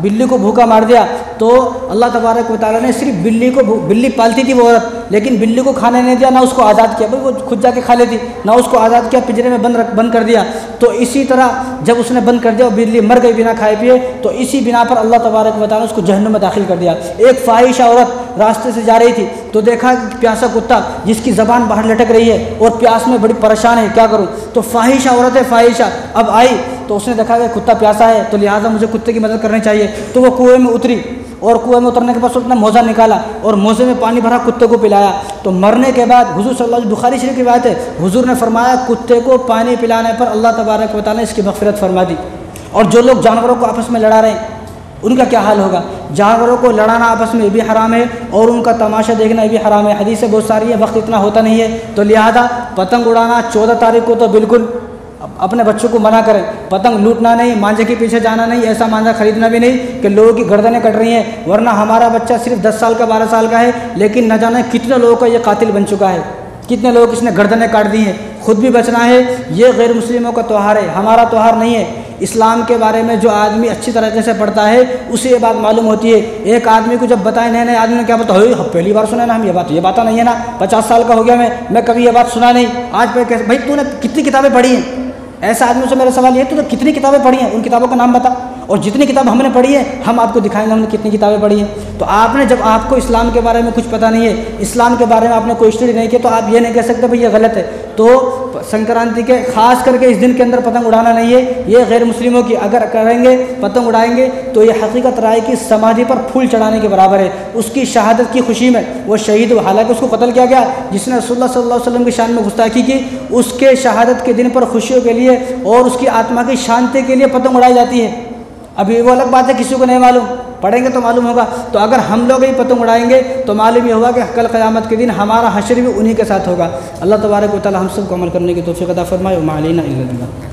बिल्ली को भूखा मार दिया, तो अल्लाह तबारक व तआला ने सिर्फ बिल्ली पालती थी वो औरत, लेकिन बिल्ली को खाने नहीं दिया, ना उसको आज़ाद किया, भाई वो खुद जाके खा लेती, ना उसको आज़ाद किया, पिंजरे में बंद कर दिया। तो इसी तरह जब उसने बंद कर दिया और बिल्ली मर गई बिना खाए पिए, तो इसी बिना पर अल्लाह तबारक व तआला उसको जहन्नम में दाखिल कर दिया। एक फाहिशा औरत रास्ते से जा रही थी तो देखा प्यासा कुत्ता जिसकी ज़बान बाहर लटक रही है और प्यास में बड़ी परेशान है, क्या करूँ। तो फाहिशा औरत है, फाहिशा अब आई तो उसने देखा कि कुत्ता प्यासा है, तो लिहाजा मुझे कुत्ते की मदद करनी चाहिए। तो वो कुएं में उतरी और कुएं में उतरने के बाद उसने मोज़ा निकाला और मोज़े में पानी भरा, कुत्ते को पिलाया। तो मरने के बाद हुजूर सल्लल्लाहु अलैहि वसल्लम, बुखारी शरीफ की बात है, हुजूर ने फरमाया कुत्ते को पानी पिलाने पर अल्लाह तबारक व तआला ने इसकी मग़फ़िरत फरमा दी। और जो लोग जानवरों को आपस में लड़ा रहे हैं उनका क्या हाल होगा। जानवरों को लड़ाना आपस में ये भी हराम है और उनका तमाशा देखना ये भी हराम है। हदीसें बहुत सारी है, वक्त इतना होता नहीं है, तो लिहाजा पतंग उड़ाना 14 तारीख को तो बिल्कुल अपने बच्चों को मना करें। पतंग लूटना नहीं, मांझे के पीछे जाना नहीं, ऐसा मांझा खरीदना भी नहीं कि लोगों की गर्दनें कट रही हैं। वरना हमारा बच्चा सिर्फ 10 साल का 12 साल का है, लेकिन न जाने कितने लोगों का ये कातिल बन चुका है, कितने लोग इसने गर्दनें काट दी हैं। खुद भी बचना है, ये गैर मुस्लिमों का त्यौहार है, हमारा त्यौहार नहीं है। इस्लाम के बारे में जो आदमी अच्छी तरीके से पढ़ता है उसे ये बात मालूम होती है। एक आदमी को जब बताए नए आदमी ने क्या बताया, पहली बार सुना ना हम ये बात नहीं है ना, 50 साल का हो गया मैं कभी ये बात सुना नहीं। आज पे कैसे भाई तूने कितनी किताबें पढ़ी हैं। ऐसा आदमी से मेरा सवाल ये, तो कितनी किताबें पढ़ी हैं, उन किताबों का नाम बता। और जितनी किताब हमने पढ़ी है हम आपको दिखाएंगे हमने कितनी किताबें पढ़ी हैं। तो आपने जब आपको इस्लाम के बारे में कुछ पता नहीं है, इस्लाम के बारे में आपने कोई स्टडी नहीं की, तो आप ये नहीं कह सकते भाई ये गलत है। तो संक्रांति के खास करके इस दिन के अंदर पतंग उड़ाना नहीं है, ये गैर मुस्लिमों की अगर करेंगे पतंग उड़ाएंगे तो ये हकीकत राय की समाधि पर फूल चढ़ाने के बराबर है। उसकी शहादत की खुशी में वो शहीद हुआ, हालांकि उसको कत्ल किया गया, जिसने रसूलुल्लाह सल्लल्लाहु अलैहि वसल्लम की शान में गुस्ताखी की, उसके शहादत के दिन पर खुशियों के लिए और उसकी आत्मा की शांति के लिए पतंग उड़ाई जाती है। अभी वो अलग बात है किसी को नहीं मालूम, पढ़ेंगे तो मालूम होगा। तो अगर हम लोग ही पतंग उड़ाएंगे तो मालूम ये होगा कि कल क़यामत के दिन हमारा हश्र भी उन्हीं के साथ होगा। अल्लाह तबारक व तआला हम सबको अमल करने की तौफीक अता फरमाए। व मा अलैना इल्ला अल बलाग।